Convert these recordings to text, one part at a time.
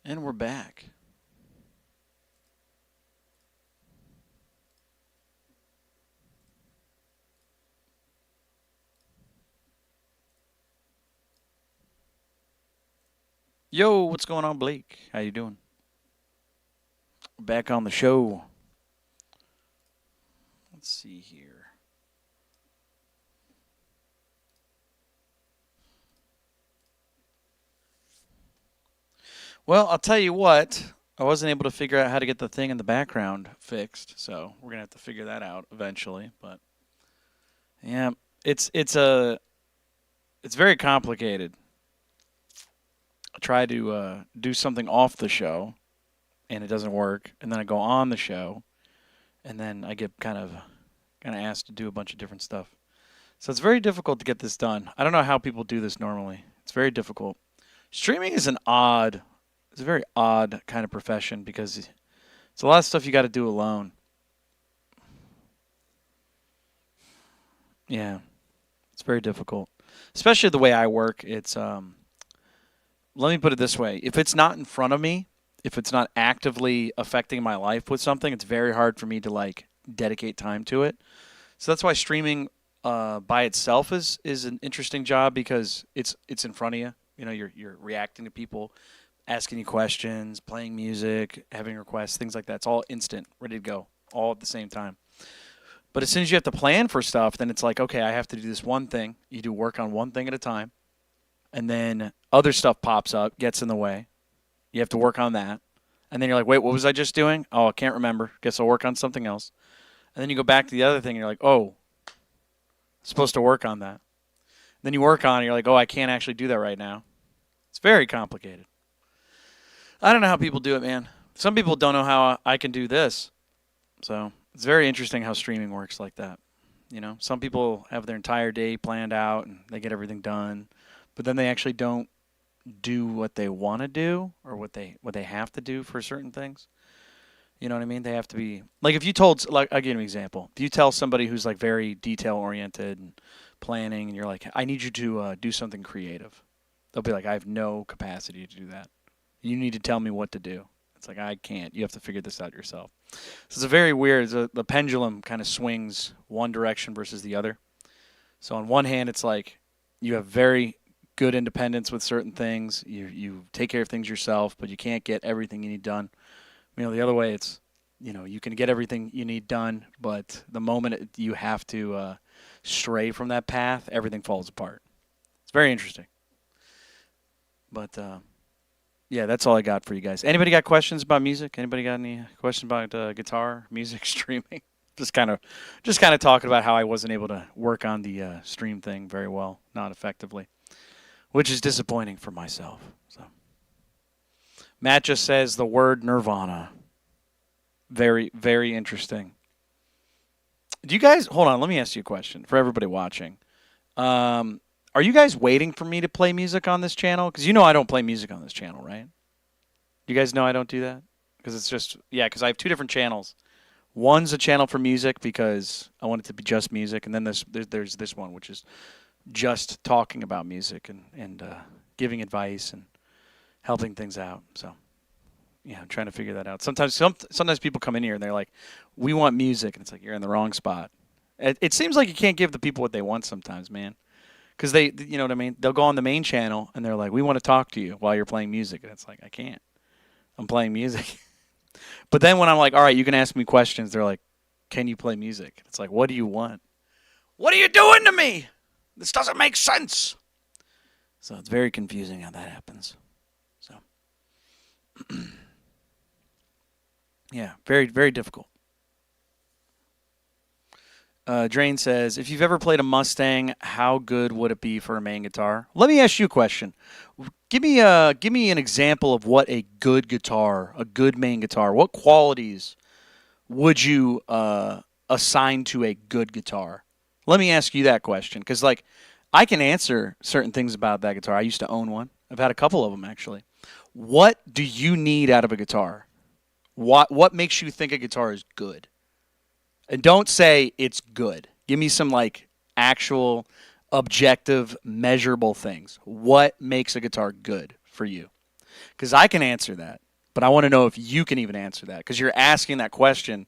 And we're back. Yo, what's going on, Blake? How you doing? Back on the show. Let's see here. Well, I'll tell you what. I wasn't able to figure out how to get the thing in the background fixed, so we're gonna have to figure that out eventually. But yeah, it's very complicated. I try to do something off the show, and it doesn't work, and then I go on the show, and then I get kind of asked to do a bunch of different stuff. So it's very difficult to get this done. I don't know how people do this normally. It's very difficult. Streaming is it's a very odd kind of profession because it's a lot of stuff you got to do alone. Yeah, it's very difficult, especially the way I work. It's let me put it this way: if it's not in front of me, if it's not actively affecting my life with something, it's very hard for me to like dedicate time to it. So that's why streaming by itself is an interesting job because it's in front of you. You know, you're reacting to people, asking you questions, playing music, having requests, things like that. It's all instant, ready to go, all at the same time. But as soon as you have to plan for stuff, then it's like, okay, I have to do this one thing. You do work on one thing at a time, and then other stuff pops up, gets in the way. You have to work on that. And then you're like, wait, what was I just doing? Oh, I can't remember. Guess I'll work on something else. And then you go back to the other thing, and you're like, oh, I'm supposed to work on that. Then you work on it, you're like, oh, I can't actually do that right now. It's very complicated. I don't know how people do it, man. Some people don't know how I can do this. So it's very interesting how streaming works like that. You know, some people have their entire day planned out and they get everything done, but then they actually don't do what they want to do or what they have to do for certain things. You know what I mean? They have to be like if you told like I'll give you an example. If you tell somebody who's like very detail oriented and planning, and you're like, I need you to do something creative, they'll be like, I have no capacity to do that. You need to tell me what to do. It's like I can't. You have to figure this out yourself. So it's a very weird. The pendulum kind of swings one direction versus the other. So on one hand, it's like you have very good independence with certain things. You take care of things yourself, but you can't get everything you need done. You know, the other way, it's you can get everything you need done, but the moment you have to stray from that path, everything falls apart. It's very interesting. But yeah, that's all I got for you guys. Anybody got questions about music? Anybody got any questions about guitar, music, streaming? Just kind of talking about how I wasn't able to work on the stream thing very well, not effectively, which is disappointing for myself. So Matt just says the word Nirvana. Very, very interesting. Do you guys hold on? Let me ask you a question for everybody watching. Um, are you guys waiting for me to play music on this channel? Because you know I don't play music on this channel, right? You guys know I don't do that because it's just yeah. Because I have two different channels. One's a channel for music because I want it to be just music, and then there's this one which is just talking about music and giving advice and helping things out. So yeah, I'm trying to figure that out. Sometimes people come in here and they're like, "We want music," and it's like you're in the wrong spot. It seems like you can't give the people what they want sometimes, man. Because you know what I mean. They'll go on the main channel and they're like, "We want to talk to you while you're playing music," and it's like I can't. I'm playing music. But then when I'm like, "All right, you can ask me questions," they're like, "Can you play music?" It's like, "What do you want? What are you doing to me? This doesn't make sense." So it's very confusing how that happens. So yeah, very very difficult. Drain says, if you've ever played a Mustang, how good would it be for a main guitar? Let me ask you a question. Give me an example of what a good guitar, a good main guitar. What qualities would you assign to a good guitar? Let me ask you that question because like I can answer certain things about that guitar. I used to own one. I've had a couple of them actually. What do you need out of a guitar? What makes you think a guitar is good? And don't say it's good. Give me some like actual objective measurable things. What makes a guitar good for you? Because I can answer that, but I want to know if you can even answer that. Because you're asking that question,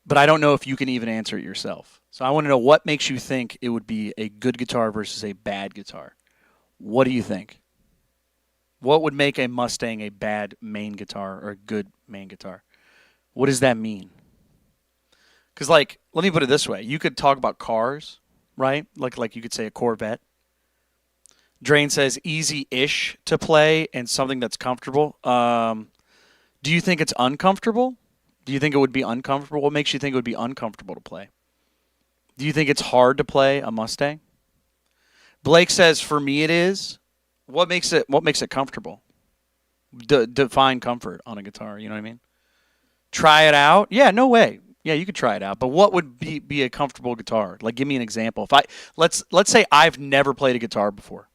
but I don't know if you can even answer it yourself. So I want to know what makes you think it would be a good guitar versus a bad guitar. What do you think? What would make a Mustang a bad main guitar or a good main guitar? What does that mean? Because, like, let me put it this way. You could talk about cars, right? Like you could say a Corvette. Drain says easy-ish to play and something that's comfortable. Do you think it's uncomfortable? Do you think it would be uncomfortable? What makes you think it would be uncomfortable to play? Do you think it's hard to play a Mustang? Blake says, for me it is. What makes it comfortable? Define comfort on a guitar, you know what I mean? Try it out? Yeah, no way. Yeah, you could try it out. But what would be a comfortable guitar? Like, give me an example. Let's say I've never played a guitar before.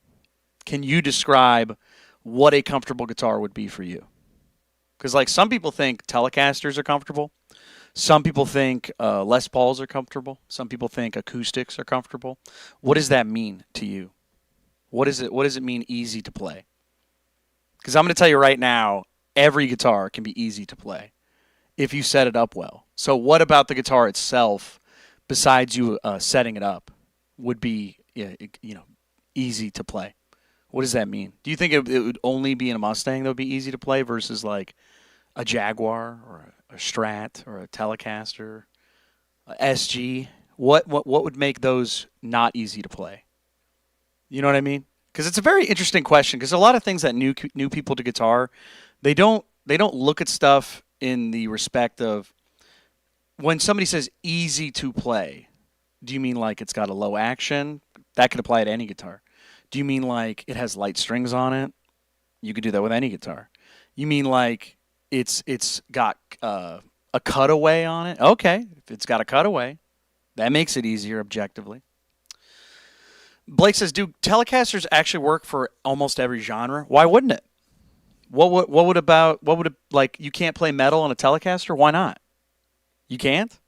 Can you describe what a comfortable guitar would be for you? Because, like, some people think Telecasters are comfortable. Some people think Les Pauls are comfortable. Some people think acoustics are comfortable. What does that mean to you? What does it mean easy to play? Because I'm going to tell you right now, every guitar can be easy to play if you set it up well. So what about the guitar itself, besides you setting it up, would be easy to play? What does that mean? Do you think it would only be in a Mustang that would be easy to play versus like a Jaguar or a Strat or a Telecaster, a SG? What would make those not easy to play? You know what I mean? Because it's a very interesting question. Because a lot of things that new people to guitar, they don't look at stuff in the respect of when somebody says easy to play. Do you mean like it's got a low action? That could apply to any guitar. Do you mean like it has light strings on it? You could do that with any guitar. You mean like it's got a cutaway on it? Okay, if it's got a cutaway, that makes it easier objectively. Blake says, do Telecasters actually work for almost every genre? Why wouldn't it? What would like you can't play metal on a Telecaster? Why not? You can't?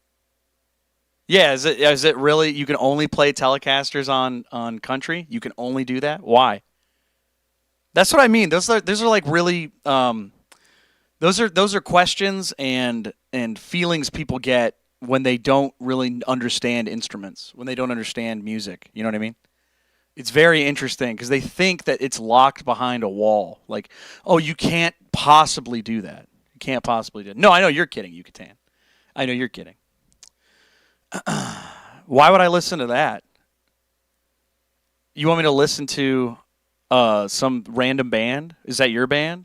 Yeah, is it really you can only play Telecasters on country? You can only do that? Why? That's what I mean. Those are like really those are questions and feelings people get when they don't really understand instruments, when they don't understand music. You know what I mean? It's very interesting because they think that it's locked behind a wall. Like, oh, you can't possibly do that. You can't possibly do it. No, I know you're kidding, Yucatan. I know you're kidding. Why would I listen to that? You want me to listen to some random band? Is that your band?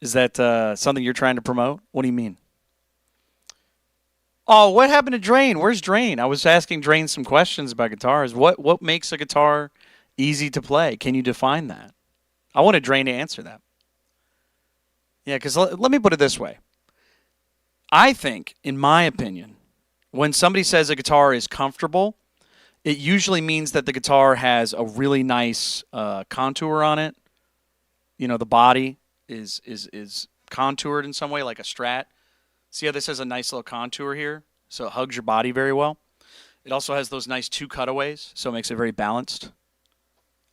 Is that something you're trying to promote? What do you mean? Oh, what happened to Drain? Where's Drain? I was asking Drain some questions about guitars. What makes a guitar easy to play? Can you define that? I wanted Drain to answer that. Yeah, because let me put it this way. I think, in my opinion, when somebody says a guitar is comfortable, it usually means that the guitar has a really nice contour on it. You know, the body is contoured in some way, like a Strat. See how this has a nice little contour here? So it hugs your body very well. It also has those nice two cutaways, so it makes it very balanced.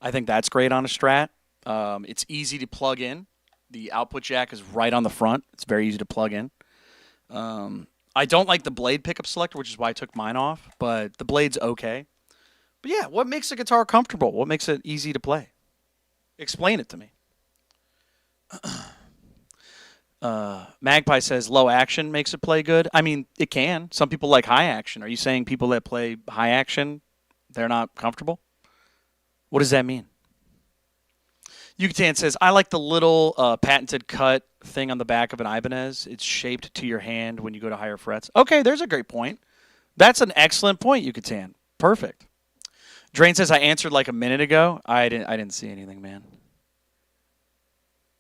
I think that's great on a Strat. It's easy to plug in. The output jack is right on the front. It's very easy to plug in. I don't like the blade pickup selector, which is why I took mine off, but the blade's okay. But yeah, what makes a guitar comfortable? What makes it easy to play? Explain it to me. Magpie says low action makes it play good. I mean, it can. Some people like high action. Are you saying people that play high action, they're not comfortable? What does that mean? Yucatan says, I like the little patented cut thing on the back of an Ibanez. It's shaped to your hand when you go to higher frets. Okay, there's a great point. That's an excellent point, Yucatan. Perfect. Drain says, I answered like a minute ago. I didn't see anything, man.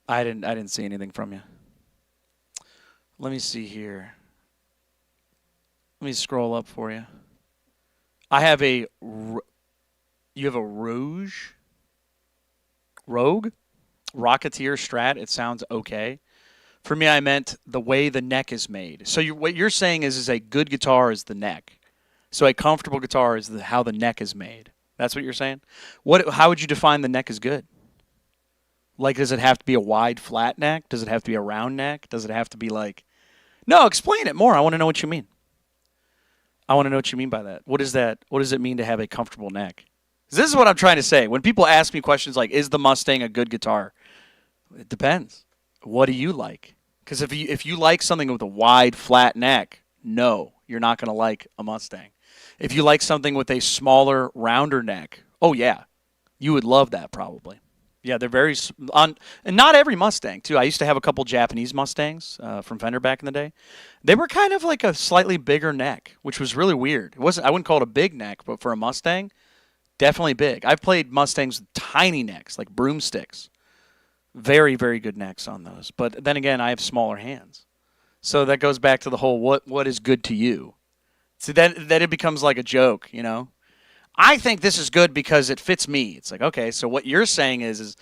I didn't see anything from you. Let me see here. Let me scroll up for you. I have a... You have a Rouge? Rogue? Rocketeer Strat. It sounds okay. For me, I meant the way the neck is made. So what you're saying is a good guitar is the neck. So a comfortable guitar is how the neck is made. That's what you're saying? How would you define the neck as good? Like, does it have to be a wide, flat neck? Does it have to be a round neck? Does it have to be like... No, explain it more. I want to know what you mean. I want to know what you mean by that. What is that? What does it mean to have a comfortable neck? This is what I'm trying to say. When people ask me questions like, is the Mustang a good guitar? It depends. What do you like? Because if you like something with a wide, flat neck, no, you're not going to like a Mustang. If you like something with a smaller, rounder neck, oh, yeah, you would love that probably. Yeah, they're very and not every Mustang too. I used to have a couple Japanese Mustangs from Fender back in the day. They were kind of like a slightly bigger neck, which was really weird. It wasn't. I wouldn't call it a big neck, but for a Mustang, definitely big. I've played Mustangs with tiny necks, like broomsticks. Very, very good necks on those. But then again, I have smaller hands, so that goes back to the whole what is good to you. See, that it becomes like a joke, you know. I think this is good because it fits me. It's like, okay, so what you're saying is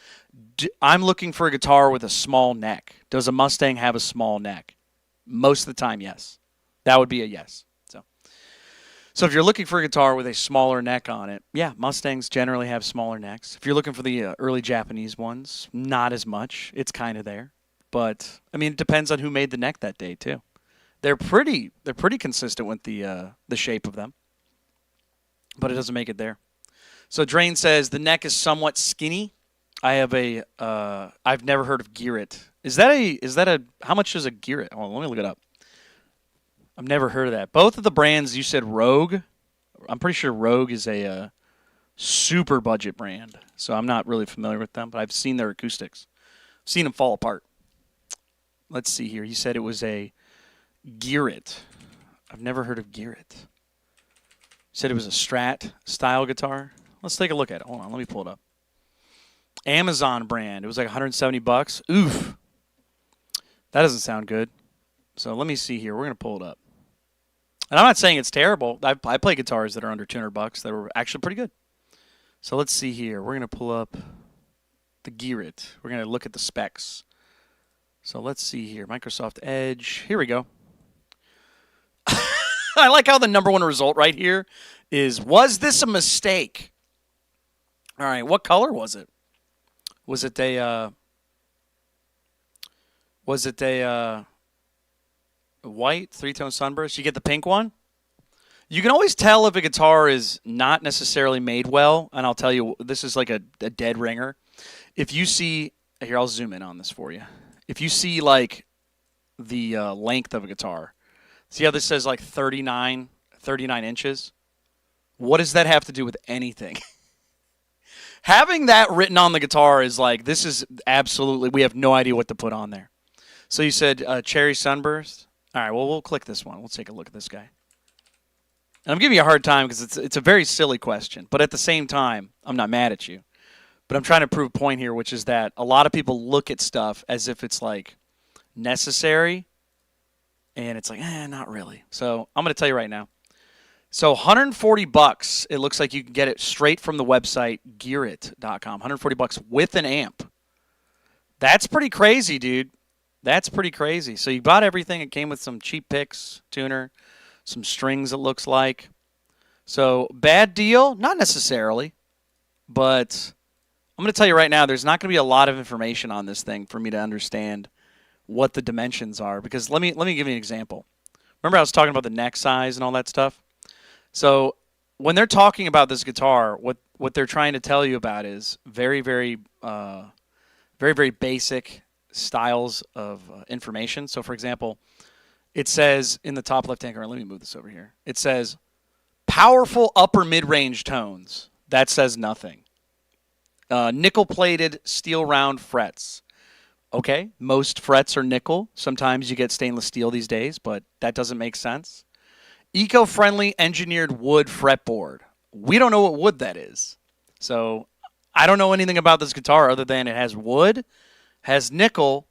I'm looking for a guitar with a small neck. Does a Mustang have a small neck? Most of the time, yes. That would be a yes. So if you're looking for a guitar with a smaller neck on it, yeah, Mustangs generally have smaller necks. If you're looking for the early Japanese ones, not as much. It's kind of there. But, I mean, it depends on who made the neck that day, too. They're pretty consistent with the shape of them. But it doesn't make it there. So Drain says the neck is somewhat skinny. I've never heard of Gearit. Is that a how much is a Gearit? Oh, let me look it up. I've never heard of that. Both of the brands you said Rogue. I'm pretty sure Rogue is a super budget brand. So I'm not really familiar with them, but I've seen their acoustics. I've seen them fall apart. Let's see here. He said it was a Gearit. I've never heard of Gearit. Said it was a Strat style guitar. Let's take a look at it. Hold on, let me pull it up. Amazon brand. It was like $170. Oof. That doesn't sound good. So let me see here. We're going to pull it up. And I'm not saying it's terrible. I play guitars that are under $200 that were actually pretty good. So let's see here. We're going to pull up the Gearit. We're going to look at the specs. So let's see here. Microsoft Edge. Here we go. I like how the number one result right here is, was this a mistake? All right, what color was it? Was it a white three-tone sunburst? You get the pink one? You can always tell if a guitar is not necessarily made well, and I'll tell you, this is like a dead ringer. If you see, here, I'll zoom in on this for you. If you see like the length of a guitar, see how this says like 39 inches? What does that have to do with anything? Having that written on the guitar is like, this is absolutely, we have no idea what to put on there. So you said cherry sunburst? All right, well, we'll click this one. We'll take a look at this guy. And I'm giving you a hard time because it's a very silly question. But at the same time, I'm not mad at you. But I'm trying to prove a point here, which is that a lot of people look at stuff as if it's like necessary. And it's like, not really. So I'm going to tell you right now. So $140, it looks like you can get it straight from the website, gearit.com. $140 with an amp. That's pretty crazy, dude. That's pretty crazy. So you bought everything. It came with some cheap picks, tuner, some strings, it looks like. So bad deal? Not necessarily. But I'm going to tell you right now, there's not going to be a lot of information on this thing for me to understand what the dimensions are. Because let me give you an example. Remember I was talking about the neck size and all that stuff? So when they're talking about this guitar, what they're trying to tell you about is very, very, very, very basic styles of information. So, for example, it says in the top left-hand corner, let me move this over here. It says powerful upper mid-range tones. That says nothing. Nickel-plated steel round frets. Okay, most frets are nickel. Sometimes you get stainless steel these days, but that doesn't make sense. Eco-friendly engineered wood fretboard. We don't know what wood that is. So I don't know anything about this guitar other than it has wood, has nickel,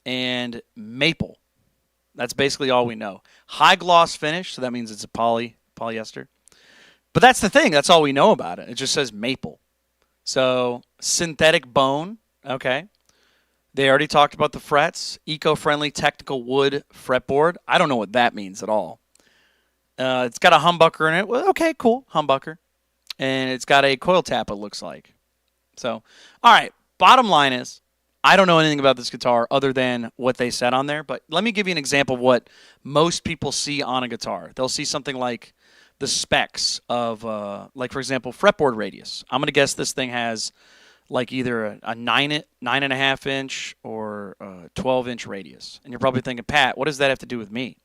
and maple. That's basically all we know. High gloss finish, so that means it's a polyester. But that's the thing. That's all we know about it. It just says maple. So synthetic bone, okay. They already talked about the frets. Eco-friendly technical wood fretboard. I don't know what that means at all. It's got a humbucker in it. Well, okay, cool, humbucker. And it's got a coil tap, it looks like. So, all right, bottom line is, I don't know anything about this guitar other than what they said on there, but let me give you an example of what most people see on a guitar. They'll see something like the specs of, like, for example, fretboard radius. I'm going to guess this thing has like either a 9.5 inch or a 12-inch radius. And you're probably thinking, Pat, what does that have to do with me?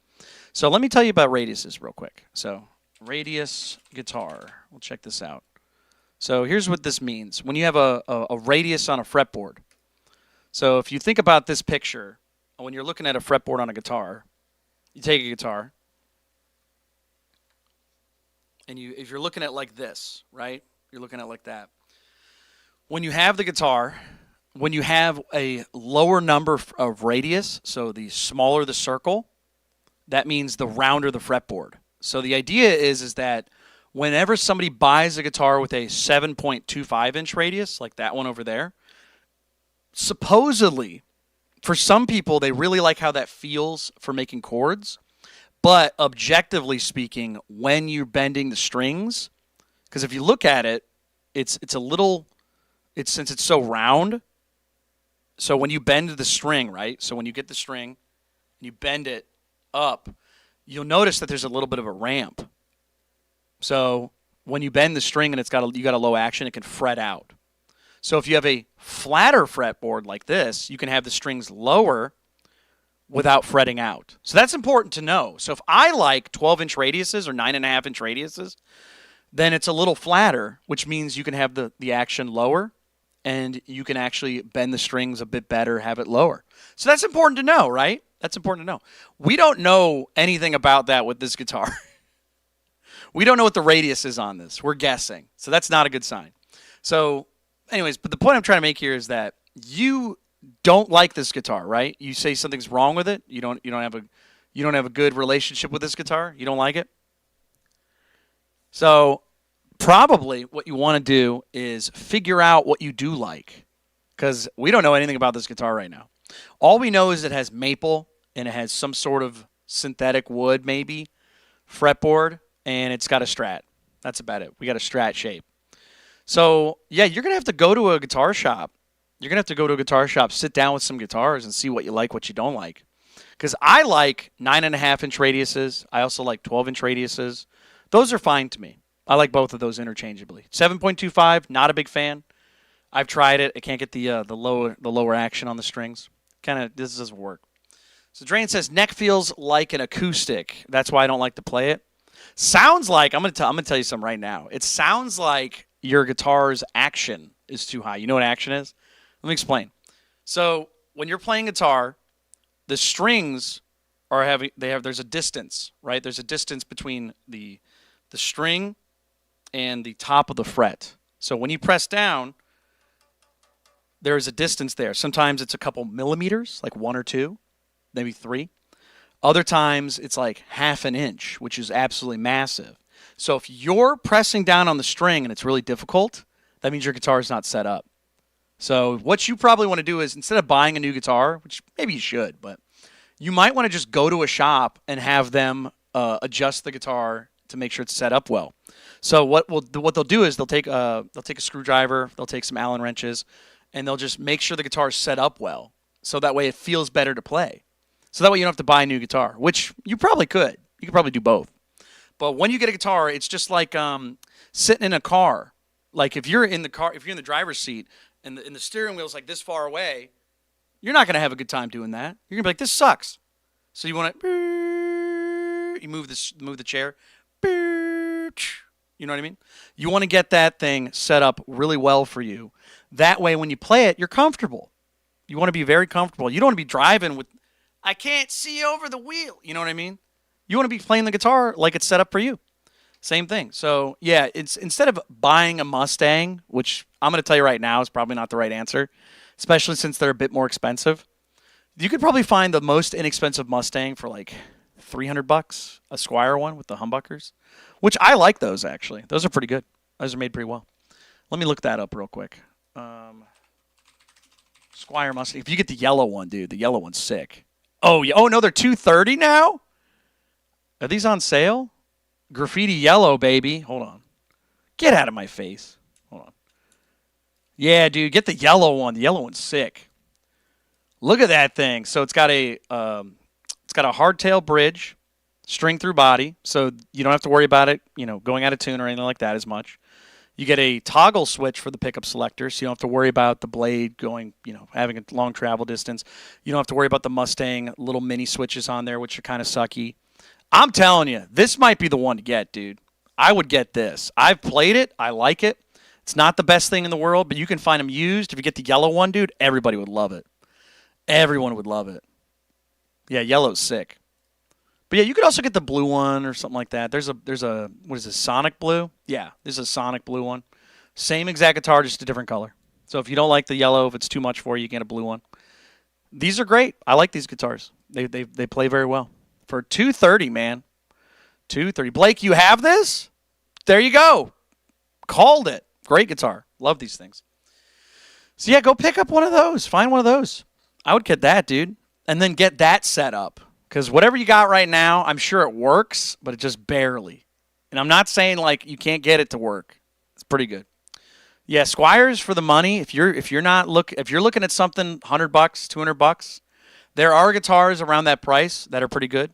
So let me tell you about radiuses real quick. So radius guitar. We'll check this out. So here's what this means. When you have a radius on a fretboard. So if you think about this picture, when you're looking at a fretboard on a guitar, you take a guitar, and if you're looking at it like this, right? You're looking at it like that. When you have the guitar, when you have a lower number of radius, so the smaller the circle, that means the rounder the fretboard. So the idea is that whenever somebody buys a guitar with a 7.25-inch radius, like that one over there, supposedly, for some people, they really like how that feels for making chords. But objectively speaking, when you're bending the strings, because if you look at it, it's a little, since it's so round, so when you bend the string, right? So when you get the string and you bend it up, you'll notice that there's a little bit of a ramp. So when you bend the string and you got a low action, it can fret out. So if you have a flatter fretboard like this, you can have the strings lower without fretting out. So that's important to know. So if I like 12-inch radiuses or 9.5-inch radiuses, then it's a little flatter, which means you can have the action lower and you can actually bend the strings a bit better, have it lower. So that's important to know, right? That's important to know. We don't know anything about that with this guitar. We don't know what the radius is on this. We're guessing. So that's not a good sign. So anyways, but the point I'm trying to make here is that you don't like this guitar, right? You say something's wrong with it. You don't have a good relationship with this guitar. You don't like it. So probably what you want to do is figure out what you do like, because we don't know anything about this guitar right now. All we know is it has maple and it has some sort of synthetic wood, maybe fretboard, and it's got a Strat. That's about it. We got a Strat shape. So yeah, you're gonna have to go to a guitar shop. You're gonna have to go to a guitar shop, sit down with some guitars, and see what you like, what you don't like. Because I like 9.5-inch radiuses. I also like 12-inch radiuses. Those are fine to me. I like both of those interchangeably. 7.25, not a big fan. I've tried it. I can't get the lower action on the strings. This doesn't work. So Drain says neck feels like an acoustic. That's why I don't like to play it. Sounds like I'm gonna tell you something right now. It sounds like your guitar's action is too high. You know what action is? Let me explain. So when you're playing guitar, the strings are heavy. There's a distance, right? There's a distance between the string and the top of the fret. So when you press down, there's a distance there. Sometimes it's a couple millimeters, like 1 or 2, maybe 3. Other times it's like half an inch, which is absolutely massive. So if you're pressing down on the string and it's really difficult, that means your guitar is not set up. So what you probably want to do is, instead of buying a new guitar, which maybe you should, but you might want to just go to a shop and have them adjust the guitar to make sure it's set up well. So what they'll do is they'll take a screwdriver, they'll take some Allen wrenches, and they'll just make sure the guitar is set up well. So that way it feels better to play. So that way you don't have to buy a new guitar, which you probably could. You could probably do both. But when you get a guitar, it's just like sitting in a car. Like if you're in the car, if you're in the driver's seat and the steering wheel's like this far away, you're not going to have a good time doing that. You're going to be like, this sucks. So you want to, you move the chair. You know what I mean? You want to get that thing set up really well for you. That way when you play it, you're comfortable. You want to be very comfortable. You don't want to be driving with, I can't see over the wheel. You know what I mean? You want to be playing the guitar like it's set up for you. Same thing. So, yeah, it's instead of buying a Mustang, which I'm going to tell you right now is probably not the right answer, especially since they're a bit more expensive. You could probably find the most inexpensive Mustang for like $300, a Squire one with the humbuckers, which I like those, actually. Those are pretty good. Those are made pretty well. Let me look that up real quick. Squire Mustang. If you get the yellow one, dude, the yellow one's sick. Oh, yeah. Oh, no, they're $230 now? Are these on sale? Graffiti yellow, baby. Hold on. Get out of my face. Hold on. Yeah, dude, get the yellow one. The yellow one's sick. Look at that thing. So it's got a hardtail bridge, string through body, so you don't have to worry about it, going out of tune or anything like that as much. You get a toggle switch for the pickup selector, so you don't have to worry about the blade going, having a long travel distance. You don't have to worry about the Mustang little mini switches on there, which are kind of sucky. I'm telling you, this might be the one to get, dude. I would get this. I've played it. I like it. It's not the best thing in the world, but you can find them used. If you get the yellow one, dude, everybody would love it. Everyone would love it. Yeah, yellow's sick. But yeah, you could also get the blue one or something like that. There's a what is this, Sonic Blue? Yeah, this is a Sonic Blue one. Same exact guitar, just a different color. So if you don't like the yellow, if it's too much for you, you get a blue one. These are great. I like these guitars. They play very well. For $230, man. $230. Blake, you have this? There you go. Called it. Great guitar. Love these things. So yeah, go pick up one of those. Find one of those. I would get that, dude. And then get that set up. Because whatever you got right now, I'm sure it works, but it just barely. And I'm not saying like you can't get it to work. It's pretty good. Yeah, Squiers for the money. If you're looking at something $100, $200, there are guitars around that price that are pretty good.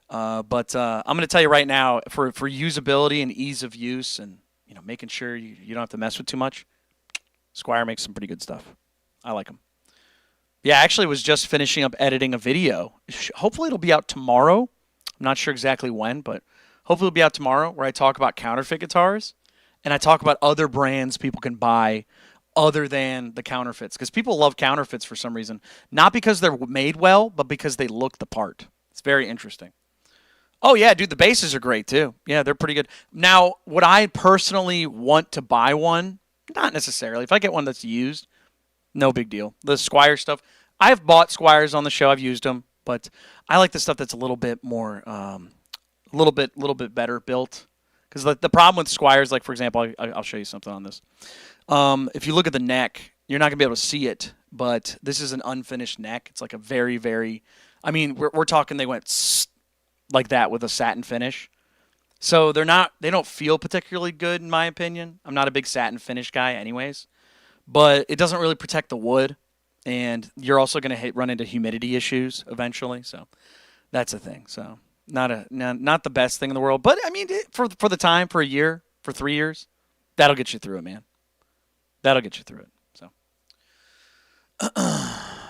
But I'm going to tell you right now, for usability and ease of use, and making sure you don't have to mess with too much, Squier makes some pretty good stuff. I like them. Yeah, I actually was just finishing up editing a video. Hopefully it'll be out tomorrow. I'm not sure exactly when, but hopefully it'll be out tomorrow, where I talk about counterfeit guitars, and I talk about other brands people can buy other than the counterfeits. Because people love counterfeits for some reason. Not because they're made well, but because they look the part. It's very interesting. Oh, yeah, dude, the basses are great, too. Yeah, they're pretty good. Now, would I personally want to buy one? Not necessarily. If I get one that's used, no big deal. The Squier stuff, I've bought Squiers on the show. I've used them, but I like the stuff that's a little bit more, a little bit better built. Because the problem with Squiers, like for example, I'll show you something on this. If you look at the neck, you're not gonna be able to see it, but this is an unfinished neck. It's like a very, very, I mean, we're talking they went like that with a satin finish. So they don't feel particularly good in my opinion. I'm not a big satin finish guy, anyways. But it doesn't really protect the wood, and you're also going to run into humidity issues eventually. So that's a thing. So not the best thing in the world, but I mean for the time, for a year, for 3 years, that'll get you through it, man. That'll get you through it. So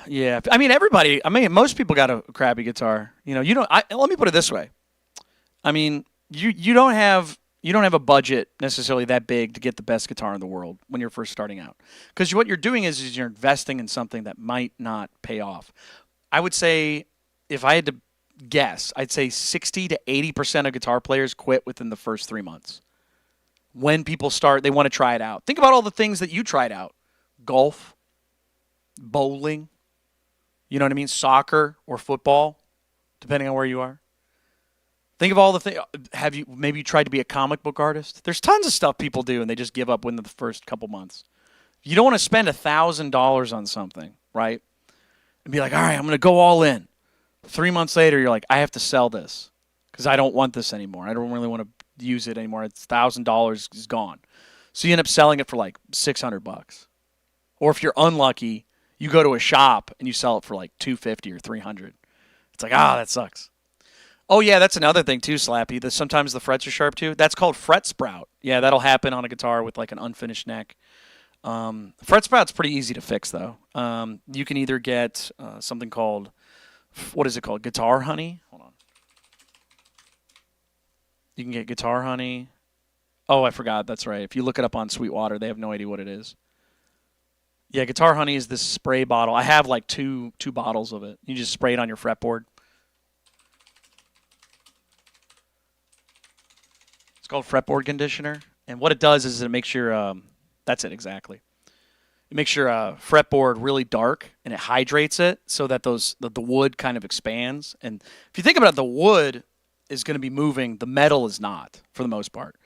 yeah, I mean most people got a crappy guitar. Let me put it this way. I mean you don't have a budget necessarily that big to get the best guitar in the world when you're first starting out. Because what you're doing is you're investing in something that might not pay off. I would say, if I had to guess, I'd say 60 to 80% of guitar players quit within the first 3 months. When people start, they want to try it out. Think about all the things that you tried out. Golf, bowling, you know what I mean? Soccer or football, depending on where you are. Think of all the things. Have you maybe tried to be a comic book artist? There's tons of stuff people do, and they just give up within the first couple months. You don't want to spend $1,000 on something, right? And be like, all right, I'm going to go all in. 3 months later, you're like, I have to sell this because I don't want this anymore. I don't really want to use it anymore. It's $1,000 is gone. So you end up selling it for like $600. Or if you're unlucky, you go to a shop and you sell it for like $250 or $300. It's like, that sucks. Oh, yeah, that's another thing, too, Slappy. Sometimes the frets are sharp, too. That's called fret sprout. Yeah, that'll happen on a guitar with, like, an unfinished neck. Fret sprout's pretty easy to fix, though. You can either get something called, what is it called? Guitar Honey? Hold on. You can get Guitar Honey. Oh, I forgot. That's right. If you look it up on Sweetwater, they have no idea what it is. Yeah, Guitar Honey is this spray bottle. I have, like, two bottles of it. You just spray it on your fretboard. Called fretboard conditioner, and what it does is it makes your that's it exactly. It makes your fretboard really dark, and it hydrates it so that the wood kind of expands. And if you think about it, the wood is going to be moving, the metal is not, for the most part.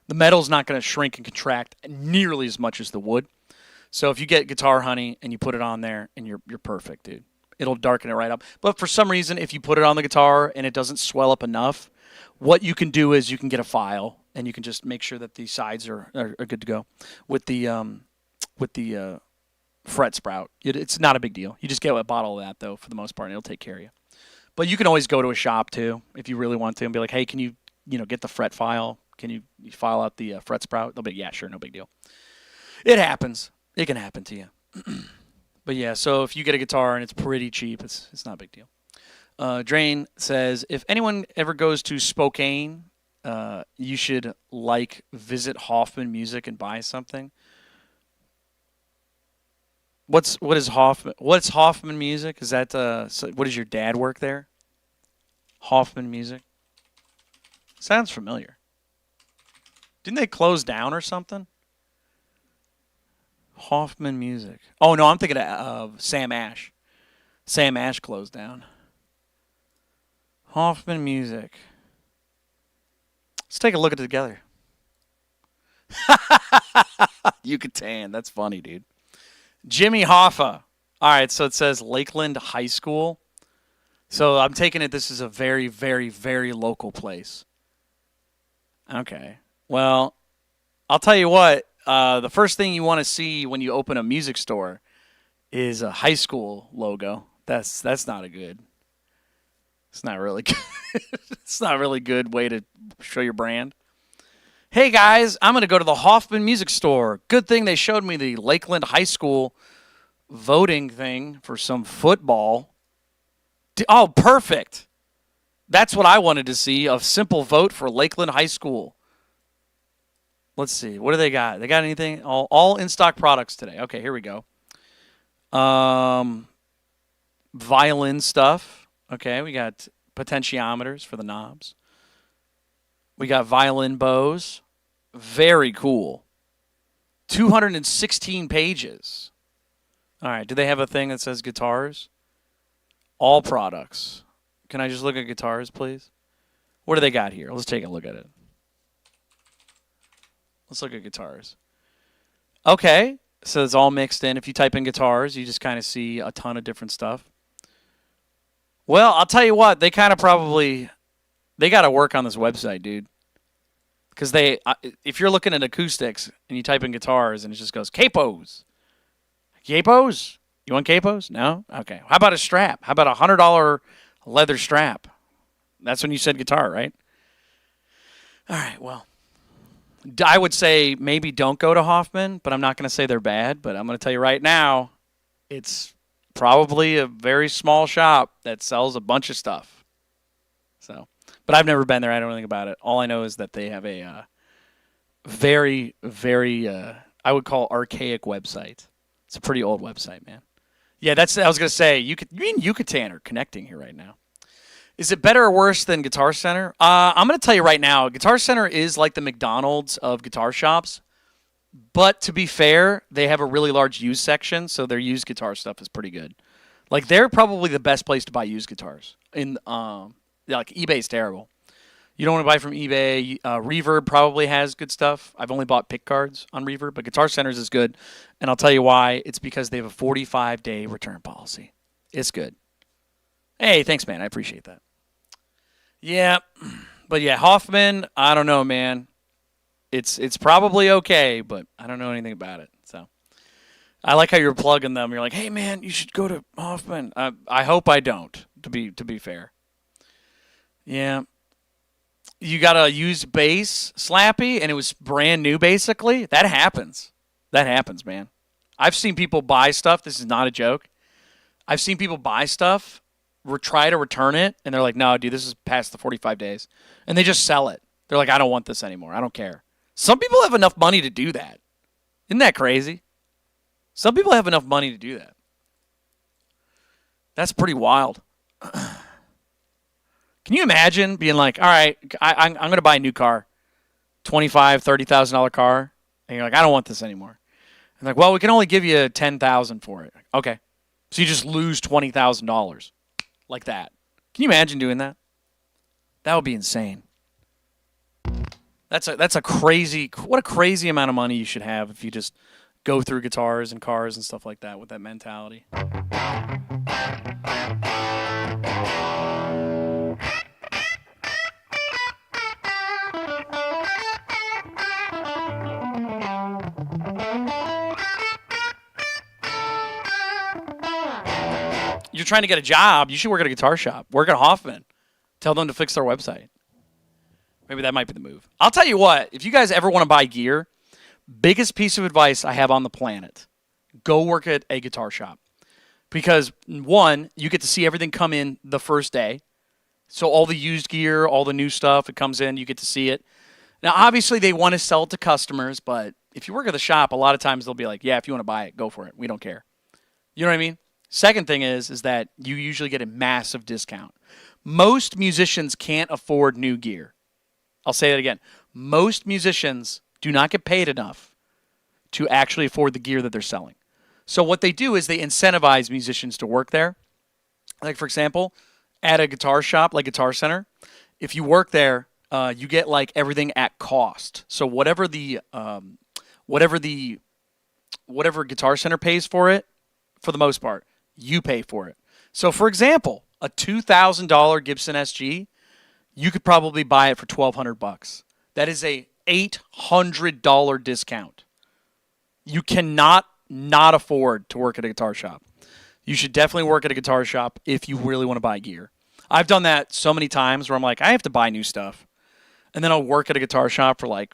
The metal's not going to shrink and contract nearly as much as the wood. So if you get Guitar Honey and you put it on there, and you're perfect, dude. It'll darken it right up. But for some reason, if you put it on the guitar and it doesn't swell up enough, what you can do is you can get a file and you can just make sure that the sides are good to go with the fret sprout. It's not a big deal. You just get a bottle of that, though, for the most part, and it'll take care of you. But you can always go to a shop, too, if you really want to, and be like, hey, can you get the fret file? Can you file out the fret sprout? They'll be, yeah, sure, no big deal. It happens. It can happen to you. But, yeah, so if you get a guitar and it's pretty cheap, it's not a big deal. Drain says, if anyone ever goes to Spokane, you should, visit Hoffman Music and buy something. What's Hoffman Music? Is that what does your dad work there? Hoffman Music. Sounds familiar. Didn't they close down or something? Hoffman Music. Oh no, I'm thinking of Sam Ash. Sam Ash closed down. Hoffman Music. Let's take a look at it together. Yucatan. That's funny, dude. Jimmy Hoffa. All right, so it says Lakeland High School. So I'm taking it this is a very, very, very local place. Okay. Well, I'll tell you what. The first thing you want to see when you open a music store is a high school logo. That's not a good. It's not really good. It's not a really good way to show your brand. Hey, guys, I'm going to go to the Hoffman Music Store. Good thing they showed me the Lakeland High School voting thing for some football. Oh, perfect. That's what I wanted to see, a simple vote for Lakeland High School. Let's see. What do they got? They got anything? All in-stock products today. Okay, here we go. Violin stuff. Okay, we got potentiometers for the knobs. We got violin bows. Very cool. 216 pages. All right. Do they have a thing that says guitars? All products. Can I just look at guitars, please? What do they got here? Let's take a look at it. Let's look at guitars. Okay. So it's all mixed in. If you type in guitars, you just kind of see a ton of different stuff. Well, I'll tell you what. They kind of they got to work on this website, dude. Because if you're looking at acoustics and you type in guitars and it just goes, capos. Capos? You want capos? No? Okay. How about a strap? How about a $100 leather strap? That's when you said guitar, right? All right, well. I would say maybe don't go to Hoffman, but I'm not going to say they're bad. But I'm going to tell you right now, it's probably a very small shop that sells a bunch of stuff. So, but I've never been there. I don't know anything about it. All I know is that they have a very, very, I would call archaic website. It's a pretty old website, man. Yeah, I was going to say, you and Yucatan are connecting here right now. Is it better or worse than Guitar Center? I'm going to tell you right now, Guitar Center is like the McDonald's of guitar shops. But to be fair, they have a really large used section, so their used guitar stuff is pretty good. Like, they're probably the best place to buy used guitars. Ebay's terrible. You don't want to buy from eBay. Reverb probably has good stuff. I've only bought pick cards on Reverb, but Guitar Center's is good. And I'll tell you why. It's because they have a 45-day return policy. It's good. Hey, thanks, man. I appreciate that. Yeah, but yeah, Hoffman, I don't know, man. It's probably okay, but I don't know anything about it. So I like how you're plugging them. You're like, hey, man, you should go to Hoffman. I hope I don't, to be fair. Yeah. You got a used bass, Slappy, and it was brand new, basically. That happens. That happens, man. I've seen people buy stuff. This is not a joke. I've seen people buy stuff, try to return it, and they're like, no, dude, this is past the 45 days. And they just sell it. They're like, I don't want this anymore. I don't care. Some people have enough money to do that. Isn't that crazy? Some people have enough money to do that. That's pretty wild. Can you imagine being like, all right, I'm going to buy a new car, $25,000, $30,000 car, and you're like, I don't want this anymore. And like, well, we can only give you $10,000 for it. Okay. So you just lose $20,000 like that. Can you imagine doing that? That would be insane. That's a crazy, what a crazy amount of money you should have if you just go through guitars and cars and stuff like that with that mentality. you're trying to get a job, you should work at a guitar shop. Work at Hoffman. Tell them to fix their website. Maybe that might be the move. I'll tell you what, if you guys ever want to buy gear, biggest piece of advice I have on the planet, go work at a guitar shop. Because, one, you get to see everything come in the first day. So all the used gear, all the new stuff, it comes in, you get to see it. Now, obviously, they want to sell it to customers, but if you work at the shop, a lot of times they'll be like, yeah, if you want to buy it, go for it. We don't care. You know what I mean? Second thing is that you usually get a massive discount. Most musicians can't afford new gear. I'll say that again. Most musicians do not get paid enough to actually afford the gear that they're selling. So what they do is they incentivize musicians to work there. Like, for example, at a guitar shop like Guitar Center, if you work there, you get like everything at cost. So whatever Guitar Center pays for it, for the most part, you pay for it. So, for example, a $2,000 Gibson SG, you could probably buy it for $1,200. That is a $800 discount. You cannot not afford to work at a guitar shop. You should definitely work at a guitar shop if you really want to buy gear. I've done that so many times where I'm like, I have to buy new stuff. And then I'll work at a guitar shop for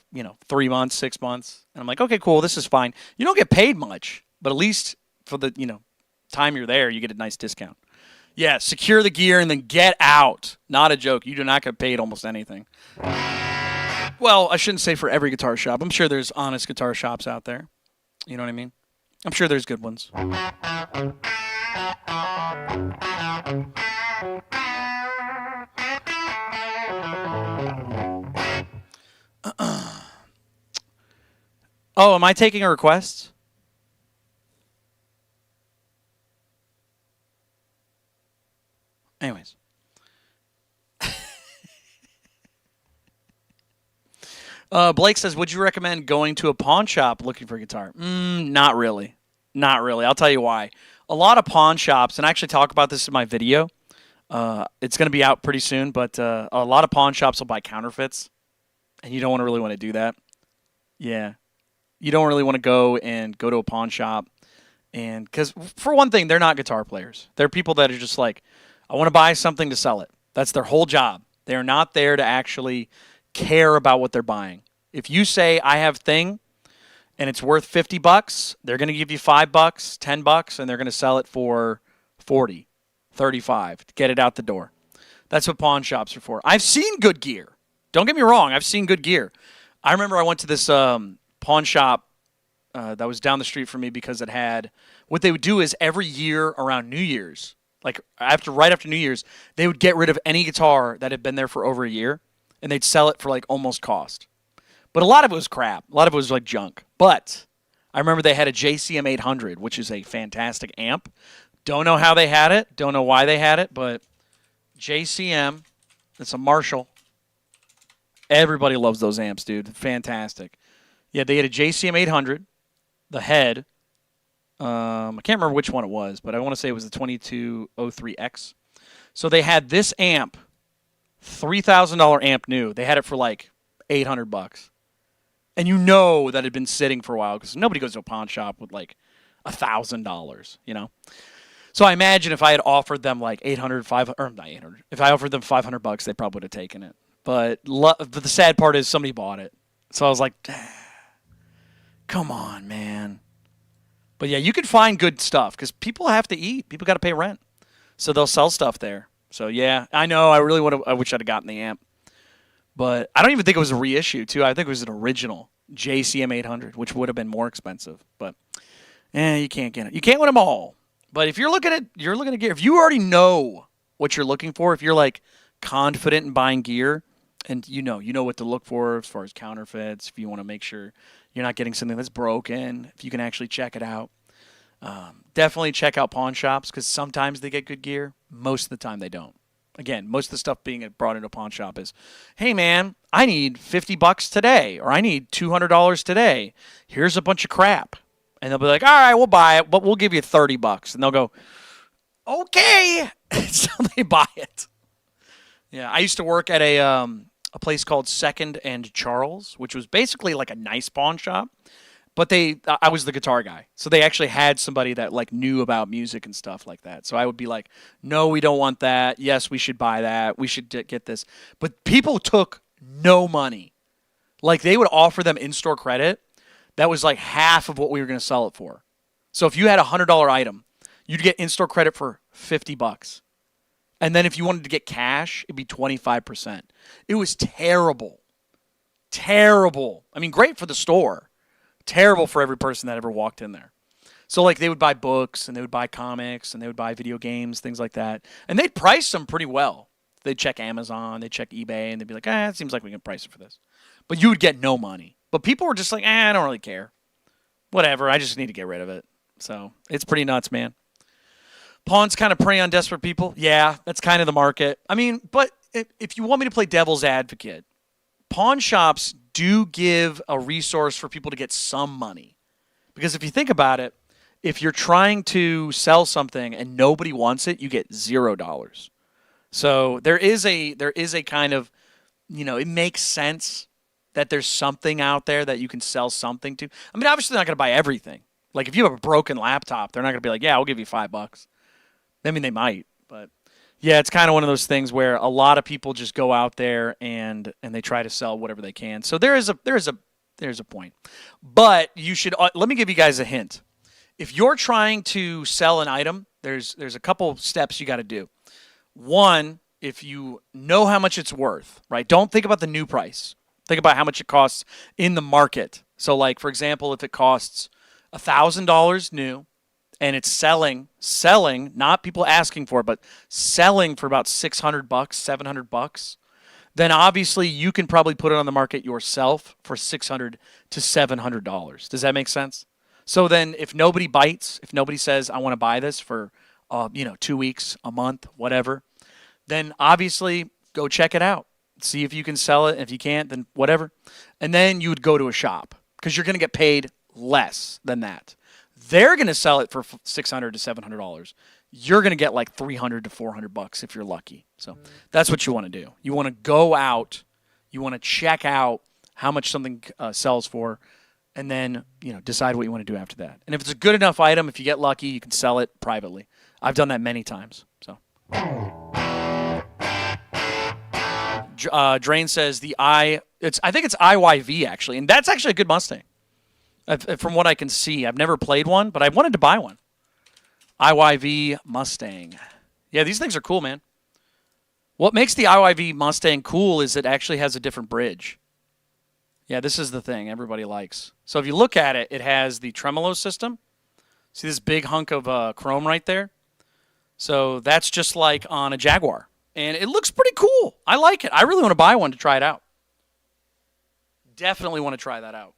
3 months, 6 months. And I'm like, okay, cool, this is fine. You don't get paid much, but at least for the, time you're there, you get a nice discount. Yeah, secure the gear and then get out. Not a joke. You do not get paid almost anything. Well, I shouldn't say for every guitar shop. I'm sure there's honest guitar shops out there. You know what I mean? I'm sure there's good ones. Oh, am I taking a request? Anyways. Blake says, would you recommend going to a pawn shop looking for a guitar? Not really. Not really. I'll tell you why. A lot of pawn shops, and I actually talk about this in my video. It's going to be out pretty soon, but a lot of pawn shops will buy counterfeits, and you don't really want to do that. Yeah. You don't really want to go to a pawn shop, and because for one thing, they're not guitar players. They're people that are just like, I want to buy something to sell it. That's their whole job. They are not there to actually care about what they're buying. If you say I have thing and it's worth $50, they're going to give you $5, $10, and they're going to sell it for $40, $35 to get it out the door. That's what pawn shops are for. I've seen good gear. Don't get me wrong. I've seen good gear. I remember I went to this pawn shop that was down the street from me because it had, what they would do is every year around New Year's, like right after New Year's, they would get rid of any guitar that had been there for over a year, and they'd sell it for like almost cost. But a lot of it was crap. A lot of it was like junk. But I remember they had a JCM 800, which is a fantastic amp. Don't know how they had it. Don't know why they had it, but JCM, it's a Marshall. Everybody loves those amps, dude. Fantastic. Yeah, they had a JCM 800, the head. I can't remember which one it was, but I want to say it was the 2203X. So they had this amp, $3,000 amp new. They had it for like $800. And you know that it had been sitting for a while because nobody goes to a pawn shop with like $1,000, So I imagine if I had offered them like 800, 500, or not 800, if I offered them $500, they probably would have taken it. But the sad part is somebody bought it. So I was like, come on, man. But yeah, you can find good stuff because people have to eat. People got to pay rent. So they'll sell stuff there. So yeah, I know. I wish I'd have gotten the amp. But I don't even think it was a reissue, too. I think it was an original JCM 800, which would have been more expensive. But you can't get it. You can't win them all. But if you're looking at gear, if you already know what you're looking for, if you're like confident in buying gear, and you know what to look for as far as counterfeits, if you want to make sure you're not getting something that's broken, if you can actually check it out, definitely check out pawn shops because sometimes they get good gear. Most of the time they don't. Again, most of the stuff being brought into a pawn shop is, hey, man, I need $50 today, or I need $200 today. Here's a bunch of crap. And they'll be like, all right, we'll buy it, but we'll give you $30. And they'll go, okay. So they buy it. Yeah, I used to work at a place called Second and Charles, which was basically like a nice pawn shop. But I was the guitar guy, so they actually had somebody that like knew about music and stuff like that. So I would be like, no, we don't want that. Yes, we should buy that. We should get this. But people took no money. Like they would offer them in-store credit that was like half of what we were going to sell it for. So if you had a $100 item, you'd get in-store credit for $50. And then if you wanted to get cash, it'd be 25%. It was terrible. Terrible. I mean, great for the store. Terrible for every person that ever walked in there. So like they would buy books and they would buy comics and they would buy video games, things like that. And they'd price them pretty well. They'd check Amazon, they'd check eBay, and they'd be like, it seems like we can price it for this. But you would get no money. But people were just like, I don't really care. Whatever, I just need to get rid of it. So it's pretty nuts, man. Pawns kind of prey on desperate people. Yeah, that's kind of the market. I mean, but if you want me to play devil's advocate, pawn shops do give a resource for people to get some money. Because if you think about it, if you're trying to sell something and nobody wants it, you get $0. So there is a kind of, it makes sense that there's something out there that you can sell something to. I mean, obviously they're not going to buy everything. Like if you have a broken laptop, they're not going to be like, yeah, I'll give you $5. I mean, they might, but yeah, it's kind of one of those things where a lot of people just go out there and they try to sell whatever they can. So there's a point. But you should let me give you guys a hint. If you're trying to sell an item, there's a couple steps you got to do. One, if you know how much it's worth, right? Don't think about the new price. Think about how much it costs in the market. So like, for example, if it costs $1,000 new and it's selling, not people asking for it, but selling for about $600, $700, then obviously you can probably put it on the market yourself for $600 to $700. Does that make sense? So then if nobody bites, if nobody says, I want to buy this for 2 weeks, a month, whatever, then obviously go check it out. See if you can sell it. If you can't, then whatever. And then you would go to a shop because you're going to get paid less than that. They're going to sell it for $600 to $700. You're going to get like $300 to $400 if you're lucky. So that's what you want to do. You want to go out. You want to check out how much something sells for, and then decide what you want to do after that. And if it's a good enough item, if you get lucky, you can sell it privately. I've done that many times. So. Drain says I think it's IYV actually, and that's actually a good Mustang. From what I can see, I've never played one, but I wanted to buy one. IYV Mustang. Yeah, these things are cool, man. What makes the IYV Mustang cool is it actually has a different bridge. Yeah, this is the thing everybody likes. So if you look at it, it has the tremolo system. See this big hunk of chrome right there? So that's just like on a Jaguar. And it looks pretty cool. I like it. I really want to buy one to try it out. Definitely want to try that out.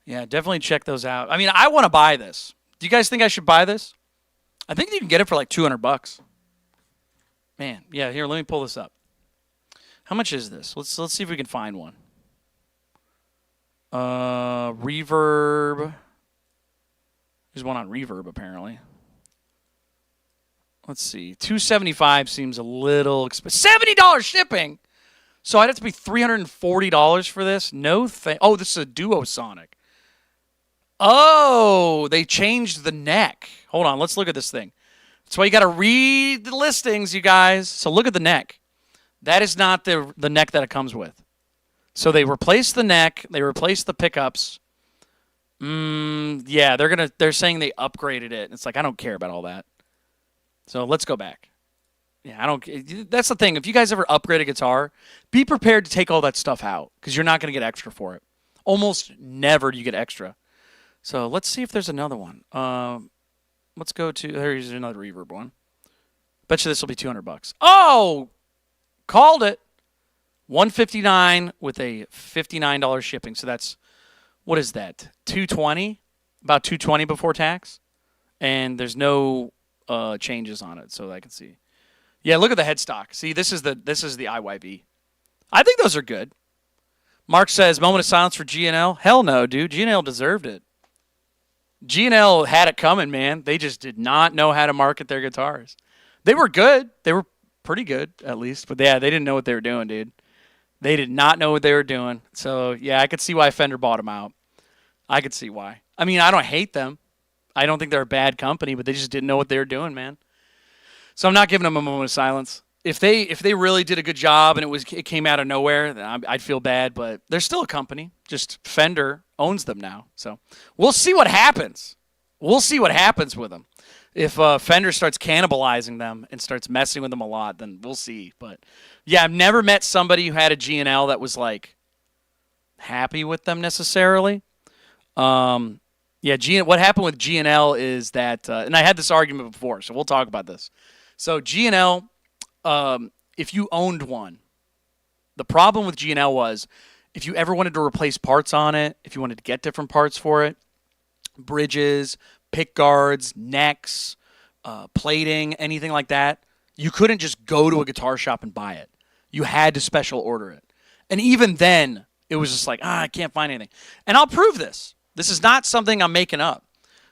Yeah, definitely check those out. I mean, I want to buy this. Do you guys think I should buy this? I think you can get it for like $200. Man, yeah, here, let me pull this up. How much is this? Let's see if we can find one. Reverb. There's one on Reverb apparently. Let's see. $275 seems a little expensive. $70 shipping. So I'd have to pay $340 for this? No thing. Oh, this is a Duosonic. Oh, they changed the neck. Hold on, let's look at this thing. That's why you got to read the listings, you guys. So look at the neck. That is not the neck that it comes with. So they replaced the neck. They replaced the pickups. Yeah, they're saying they upgraded it. It's like, I don't care about all that. So let's go back. Yeah, that's the thing. If you guys ever upgrade a guitar, be prepared to take all that stuff out because you're not going to get extra for it. Almost never do you get extra. So let's see if there's another one. Let's go to, here's another Reverb one. Bet you this will be $200. Oh, called it. $159 with a $59 shipping. So that's, what is that? $220? About $220 before tax. And there's no changes on it, so I can see. Yeah, look at the headstock. See, this is the IYV. I think those are good. Mark says, moment of silence for G&L. Hell no, dude. G&L deserved it. G&L had it coming, man. They just did not know how to market their guitars. They were good. They were pretty good, at least. But yeah, they didn't know what they were doing, dude. They did not know what they were doing. So yeah, I could see why Fender bought them out. I could see why. I mean, I don't hate them. I don't think they're a bad company, but they just didn't know what they were doing, man. So I'm not giving them a moment of silence. If they really did a good job and it came out of nowhere, then I'd feel bad. But they're still a company. Just Fender owns them now. So we'll see what happens. We'll see what happens with them. If Fender starts cannibalizing them and starts messing with them a lot, then we'll see. But yeah, I've never met somebody who had a G&L that was like happy with them necessarily. Yeah, what happened with G&L is that, and I had this argument before, so we'll talk about this. So G&L, if you owned one, the problem with G&L was if you ever wanted to replace parts on it, if you wanted to get different parts for it, bridges, pick guards, necks, plating, anything like that, you couldn't just go to a guitar shop and buy it. You had to special order it. And even then, it was just like, I can't find anything. And I'll prove this. This is not something I'm making up.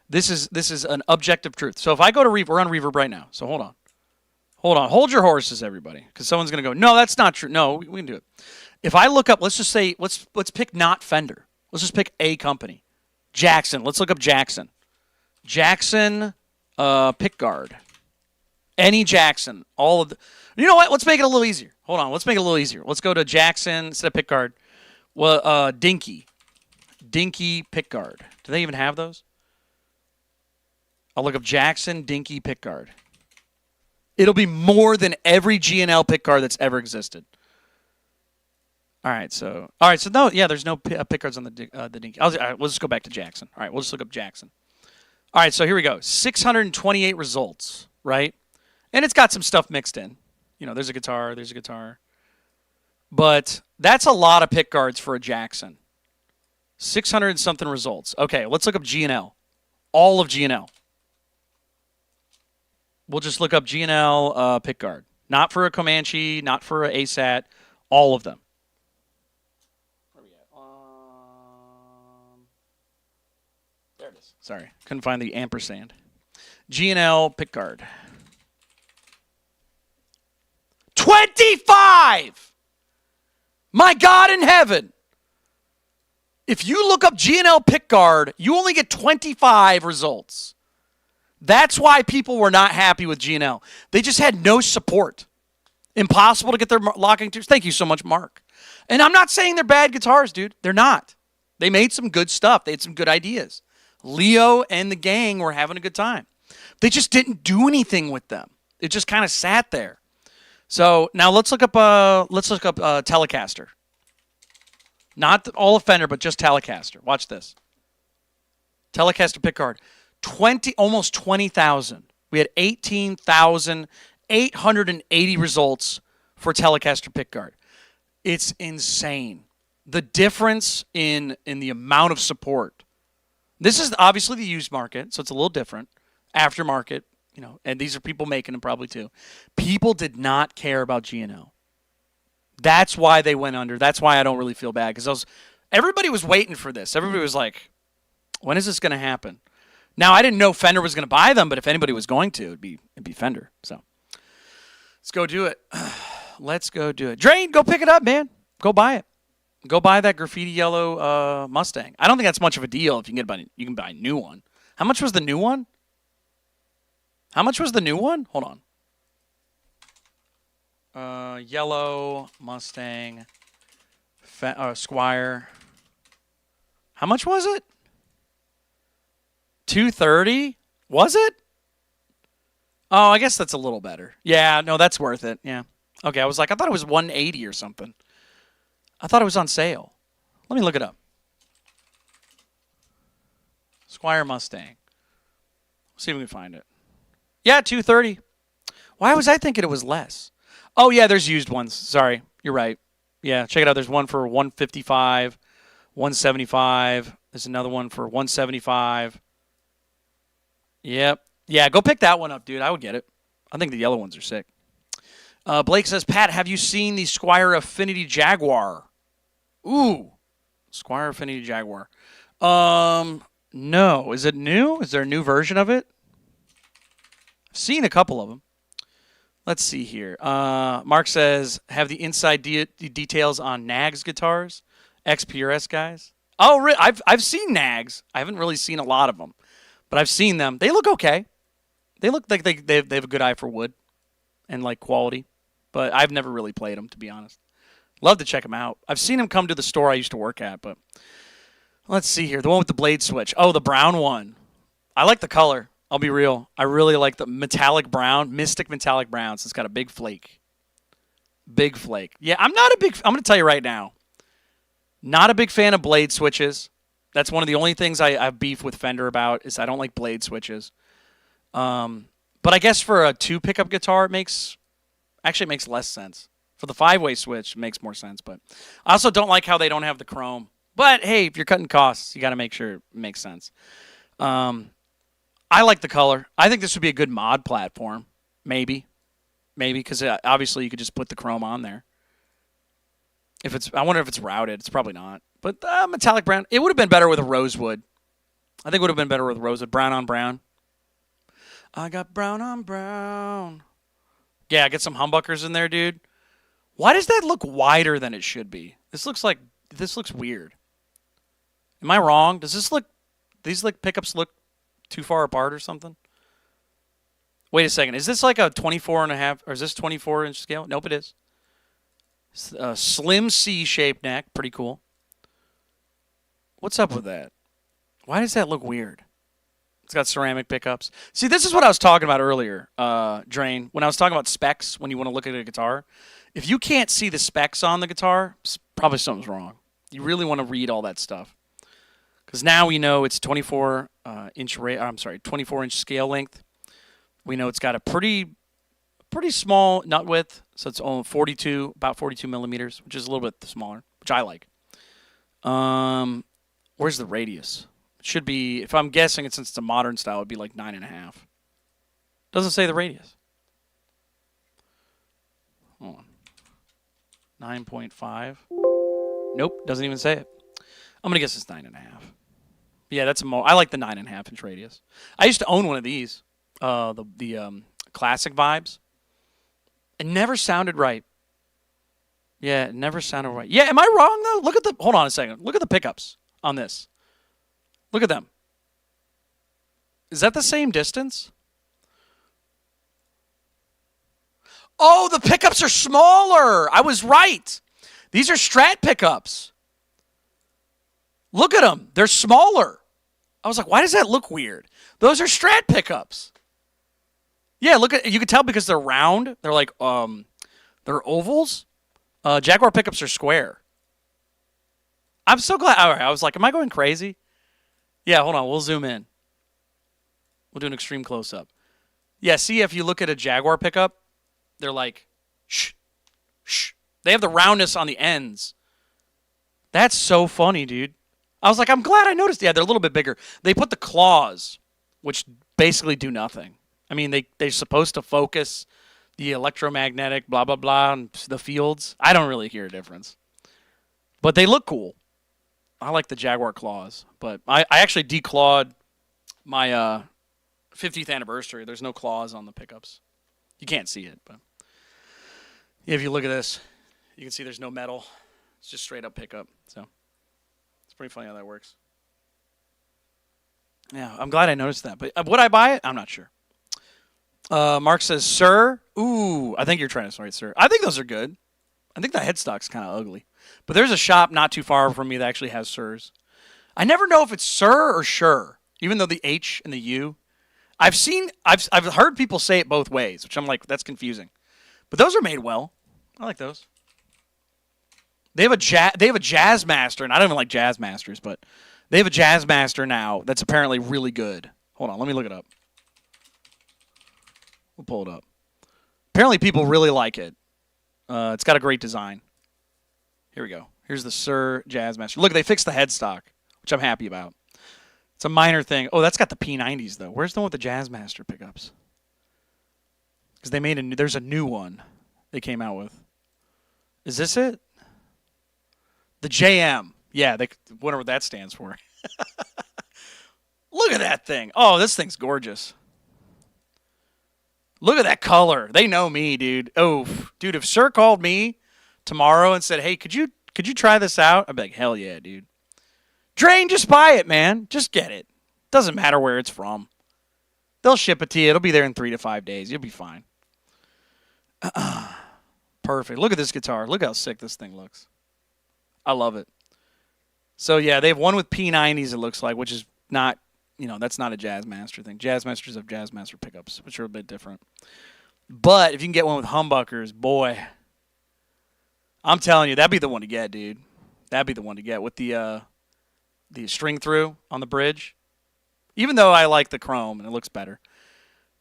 This is an objective truth. So if I go to Reverb, we're on Reverb right now. So hold on. Hold your horses, everybody, because someone's going to go, no, that's not true. No, we can do it. If I look up, let's just say, let's pick not Fender. Let's just pick a company. Jackson. Let's look up Jackson. Jackson pickguard. Any Jackson. All of the. You know what? Let's make it a little easier. Hold on. Let's make it a little easier. Let's go to Jackson instead of pickguard. Well, Dinky pickguard. Do they even have those? I'll look up Jackson Dinky pickguard. It'll be more than every G&L pickguard that's ever existed. All right, so no, yeah, there's no pickguards on the Dinky. All right, we'll just go back to Jackson. All right, we'll just look up Jackson. All right, so here we go. 628 results, right? And it's got some stuff mixed in. You know, there's a guitar. But that's a lot of pickguards for a Jackson. 600 something results. Okay, let's look up G&L. All of G&L. We'll just look up G&L pickguard. Not for a Comanche, not for a ASAT, all of them. Where are we at? There it is. Sorry, couldn't find the ampersand. G&L pickguard. 25! My God in heaven! If you look up G&L pickguard, you only get 25 results. That's why people were not happy with G&L. They just had no support. Impossible to get their locking tunes. Thank you so much, Mark. And I'm not saying they're bad guitars, dude. They're not. They made some good stuff. They had some good ideas. Leo and the gang were having a good time. They just didn't do anything with them. It just kind of sat there. So now let's look up Telecaster. Not all of Fender, but just Telecaster. Watch this. Telecaster pickguard. Almost 20,000. We had 18,880 results for Telecaster pickguard. It's insane. The difference in the amount of support. This is obviously the used market, so it's a little different. Aftermarket, you know, and these are people making them probably too. People did not care about G&L. That's why they went under. That's why I don't really feel bad, because everybody was waiting for this. Everybody was like, when is this going to happen? Now, I didn't know Fender was going to buy them, but if anybody was going to, it'd be Fender. So let's go do it. Let's go do it. Drain, go pick it up, man. Go buy it. Go buy that graffiti yellow Mustang. I don't think that's much of a deal if you can buy a new one. How much was the new one? Hold on. Yellow Mustang Squire. How much was it? $230? Was it? Oh, I guess that's a little better. Yeah, no, that's worth it. Yeah. Okay, I thought it was $180 or something. I thought it was on sale. Let me look it up. Squire Mustang. See if we can find it. Yeah, $230. Why was I thinking it was less? Oh, yeah, there's used ones. Sorry, you're right. Yeah, check it out. There's one for $155, $175. There's another one for $175. Yep. Yeah, go pick that one up, dude. I would get it. I think the yellow ones are sick. Blake says, Pat, have you seen the Squire Affinity Jaguar? Ooh, Squire Affinity Jaguar. No. Is it new? Is there a new version of it? I've seen a couple of them. Let's see here. Mark says, have the inside details on Nags guitars, XPRS guys. Oh, I've seen Nags. I haven't really seen a lot of them, but I've seen them. They look okay. They look like they have a good eye for wood and like quality, but I've never really played them, to be honest. Love to check them out. I've seen them come to the store I used to work at, but let's see here. The one with the blade switch. Oh, the brown one. I like the color. I'll be real. I really like the metallic brown, Mystic metallic brown. So it's got a big flake. Big flake. Yeah, I'm going to tell you right now, not a big fan of blade switches. That's one of the only things I have beef with Fender about is I don't like blade switches. But I guess for a 2 pickup guitar, it makes less sense. For the 5-way switch, it makes more sense. But I also don't like how they don't have the chrome. But hey, if you're cutting costs, you got to make sure it makes sense. I like the color. I think this would be a good mod platform. Maybe, because obviously you could just put the chrome on there. I wonder if it's routed. It's probably not. But metallic brown, it would have been better with a rosewood. I think it would have been better with rosewood, brown on brown. I got brown on brown. Yeah, get some humbuckers in there, dude. Why does that look wider than it should be? This looks weird. Am I wrong? These pickups look too far apart or something? Wait a second. Is this like a 24.5, or is this 24-inch scale? Nope, it is. Slim C-shaped neck. Pretty cool. What's up with that? Why does that look weird? It's got ceramic pickups. See, this is what I was talking about earlier, Drain. When I was talking about specs, when you want to look at a guitar, if you can't see the specs on the guitar, probably something's wrong. You really want to read all that stuff. Because now we know it's 24-inch scale length. We know it's got a pretty small nut width, so it's only about 42 millimeters, which is a little bit smaller, which I like. Where's the radius? It should be, if I'm guessing it, since it's a modern style, it'd be like 9.5. Doesn't say the radius. Hold on. 9.5. Nope, doesn't even say it. I'm gonna guess it's 9.5. Yeah, I like the 9.5-inch radius. I used to own one of these, the classic vibes. It never sounded right. Yeah, it never sounded right. Yeah, am I wrong though? Hold on a second. Look at the pickups on this. Look at them. Is that the same distance? Oh, the pickups are smaller. I was right. These are Strat pickups. Look at them. They're smaller. I was like, why does that look weird? Those are Strat pickups. Yeah, you can tell because they're round. They're like they're ovals. Jaguar pickups are square. I'm so glad. All right, I was like, am I going crazy? Yeah, hold on. We'll zoom in. We'll do an extreme close-up. Yeah, see, if you look at a Jaguar pickup, they're like, shh. They have the roundness on the ends. That's so funny, dude. I was like, I'm glad I noticed. Yeah, they're a little bit bigger. They put the claws, which basically do nothing. I mean, they're supposed to focus the electromagnetic blah, blah, blah, and the fields. I don't really hear a difference. But they look cool. I like the Jaguar claws. But I actually declawed my 50th anniversary. There's no claws on the pickups. You can't see it, but if you look at this, you can see there's no metal. It's just straight up pickup. So it's pretty funny how that works. Yeah, I'm glad I noticed that. But would I buy it? I'm not sure. Mark says, sir. Ooh, I think you're trying to say, sir. I think those are good. I think the headstock's kind of ugly. But there's a shop not too far from me that actually has sirs. I never know if it's sir or sure, even though the H and the U. I've heard people say it both ways, which I'm like, that's confusing. But those are made well. I like those. They have a Jazzmaster, and I don't even like Jazzmasters, but they have a Jazzmaster now that's apparently really good. Hold on, let me look it up. We'll pull it up. Apparently people really like it. It's got a great design. Here we go. Here's the Sir Jazzmaster. Look, they fixed the headstock, which I'm happy about. It's a minor thing. Oh, that's got the P90s, though. Where's the one with the Jazzmaster pickups? Because there's a new one they came out with. Is this it? The JM. Yeah, whatever that stands for. Look at that thing. Oh, this thing's gorgeous. Look at that color. They know me, dude. Oh, dude, if Sir called me tomorrow and said, "Hey, could you try this out?" I'd be like, "Hell yeah, dude." Drain, just buy it, man. Just get it. Doesn't matter where it's from. They'll ship it to you. It'll be there in 3 to 5 days. You'll be fine. Perfect. Look at this guitar. Look how sick this thing looks. I love it. So yeah, they have one with P90s. It looks like, which is not, that's not a Jazzmaster thing. Jazzmasters have Jazzmaster pickups, which are a bit different. But if you can get one with humbuckers, boy, I'm telling you, that'd be the one to get, dude. That'd be the one to get with the string through on the bridge. Even though I like the chrome and it looks better,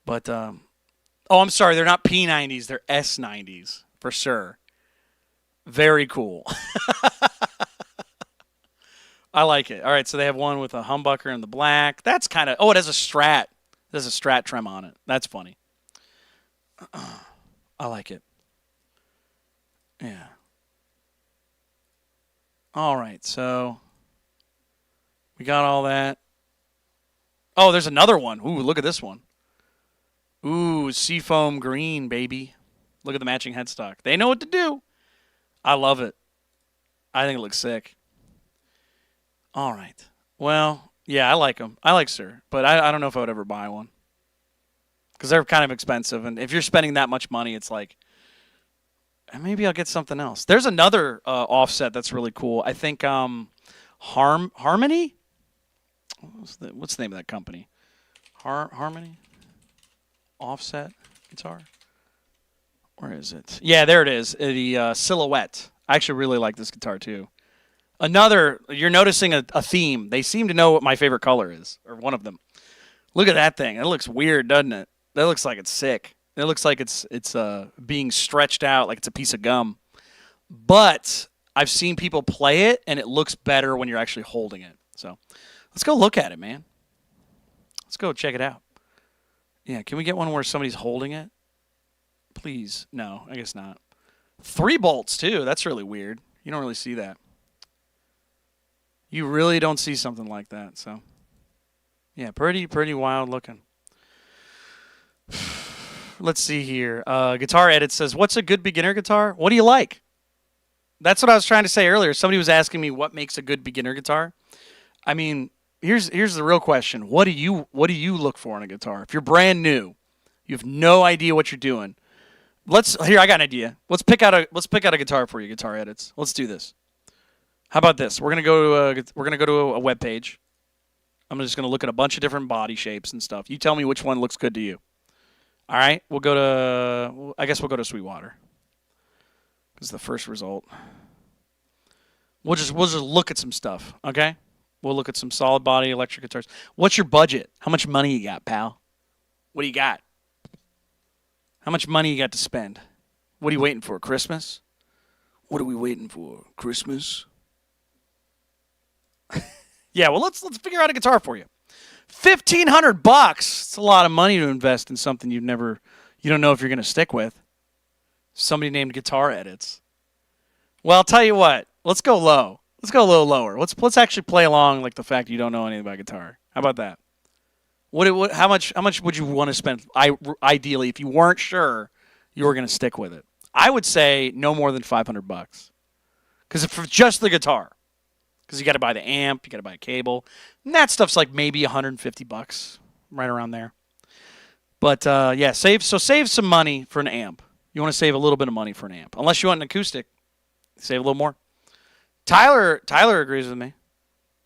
but I'm sorry, they're not P90s, they're S90s for sure. Very cool. I like it. All right, so they have one with a humbucker in the black. That's kind of it has a Strat. There's a Strat trim on it. That's funny. I like it. Yeah. All right, so we got all that. Oh, there's another one. Ooh, look at this one. Ooh, seafoam green, baby. Look at the matching headstock. They know what to do. I love it. I think it looks sick. All right. Well, yeah, I like them. I like Sir, but I don't know if I would ever buy one because they're kind of expensive. And if you're spending that much money, it's like, maybe I'll get something else. There's another offset that's really cool. I think Harmony? What's the name of that company? Harmony? Offset guitar? Where is it? Yeah, there it is. The Silhouette. I actually really like this guitar too. You're noticing a theme. They seem to know what my favorite color is, or one of them. Look at that thing. It looks weird, doesn't it? That looks like it's sick. It looks like it's being stretched out like it's a piece of gum. But I've seen people play it, and it looks better when you're actually holding it. So let's go look at it, man. Let's go check it out. Yeah, can we get one where somebody's holding it? Please. No, I guess not. 3 bolts, too. That's really weird. You don't really see that. You really don't see something like that. So, yeah, pretty wild looking. Let's see here. Guitar Edit says, what's a good beginner guitar? What do you like? That's what I was trying to say earlier. Somebody was asking me what makes a good beginner guitar. I mean, here's the real question. What do you look for in a guitar? If you're brand new, you have no idea what you're doing. I got an idea. Let's pick out a guitar for you, Guitar Edits. Let's do this. How about this? We're gonna go to a web page. I'm just gonna look at a bunch of different body shapes and stuff. You tell me which one looks good to you. All right, I guess we'll go to Sweetwater. Because the first result. We'll just look at some stuff, okay? We'll look at some solid body electric guitars. What's your budget? How much money you got, pal? What do you got? How much money you got to spend? What are you waiting for? Christmas? What are we waiting for? Christmas? Yeah, well let's figure out a guitar for you. $1,500. It's a lot of money to invest in something you don't know if you're going to stick with. Somebody named Guitar Edits. Well, I'll tell you what. Let's go low. Let's go a little lower. Let's actually play along like the fact you don't know anything about guitar. How about that? How much would you want to spend? Ideally, if you weren't sure you were going to stick with it, I would say no more than $500. Because for just the guitar, because you got to buy the amp, you got to buy a cable, and that stuff's like maybe $150, right around there. But yeah, save some money for an amp. You want to save a little bit of money for an amp, unless you want an acoustic. Save a little more. Tyler agrees with me.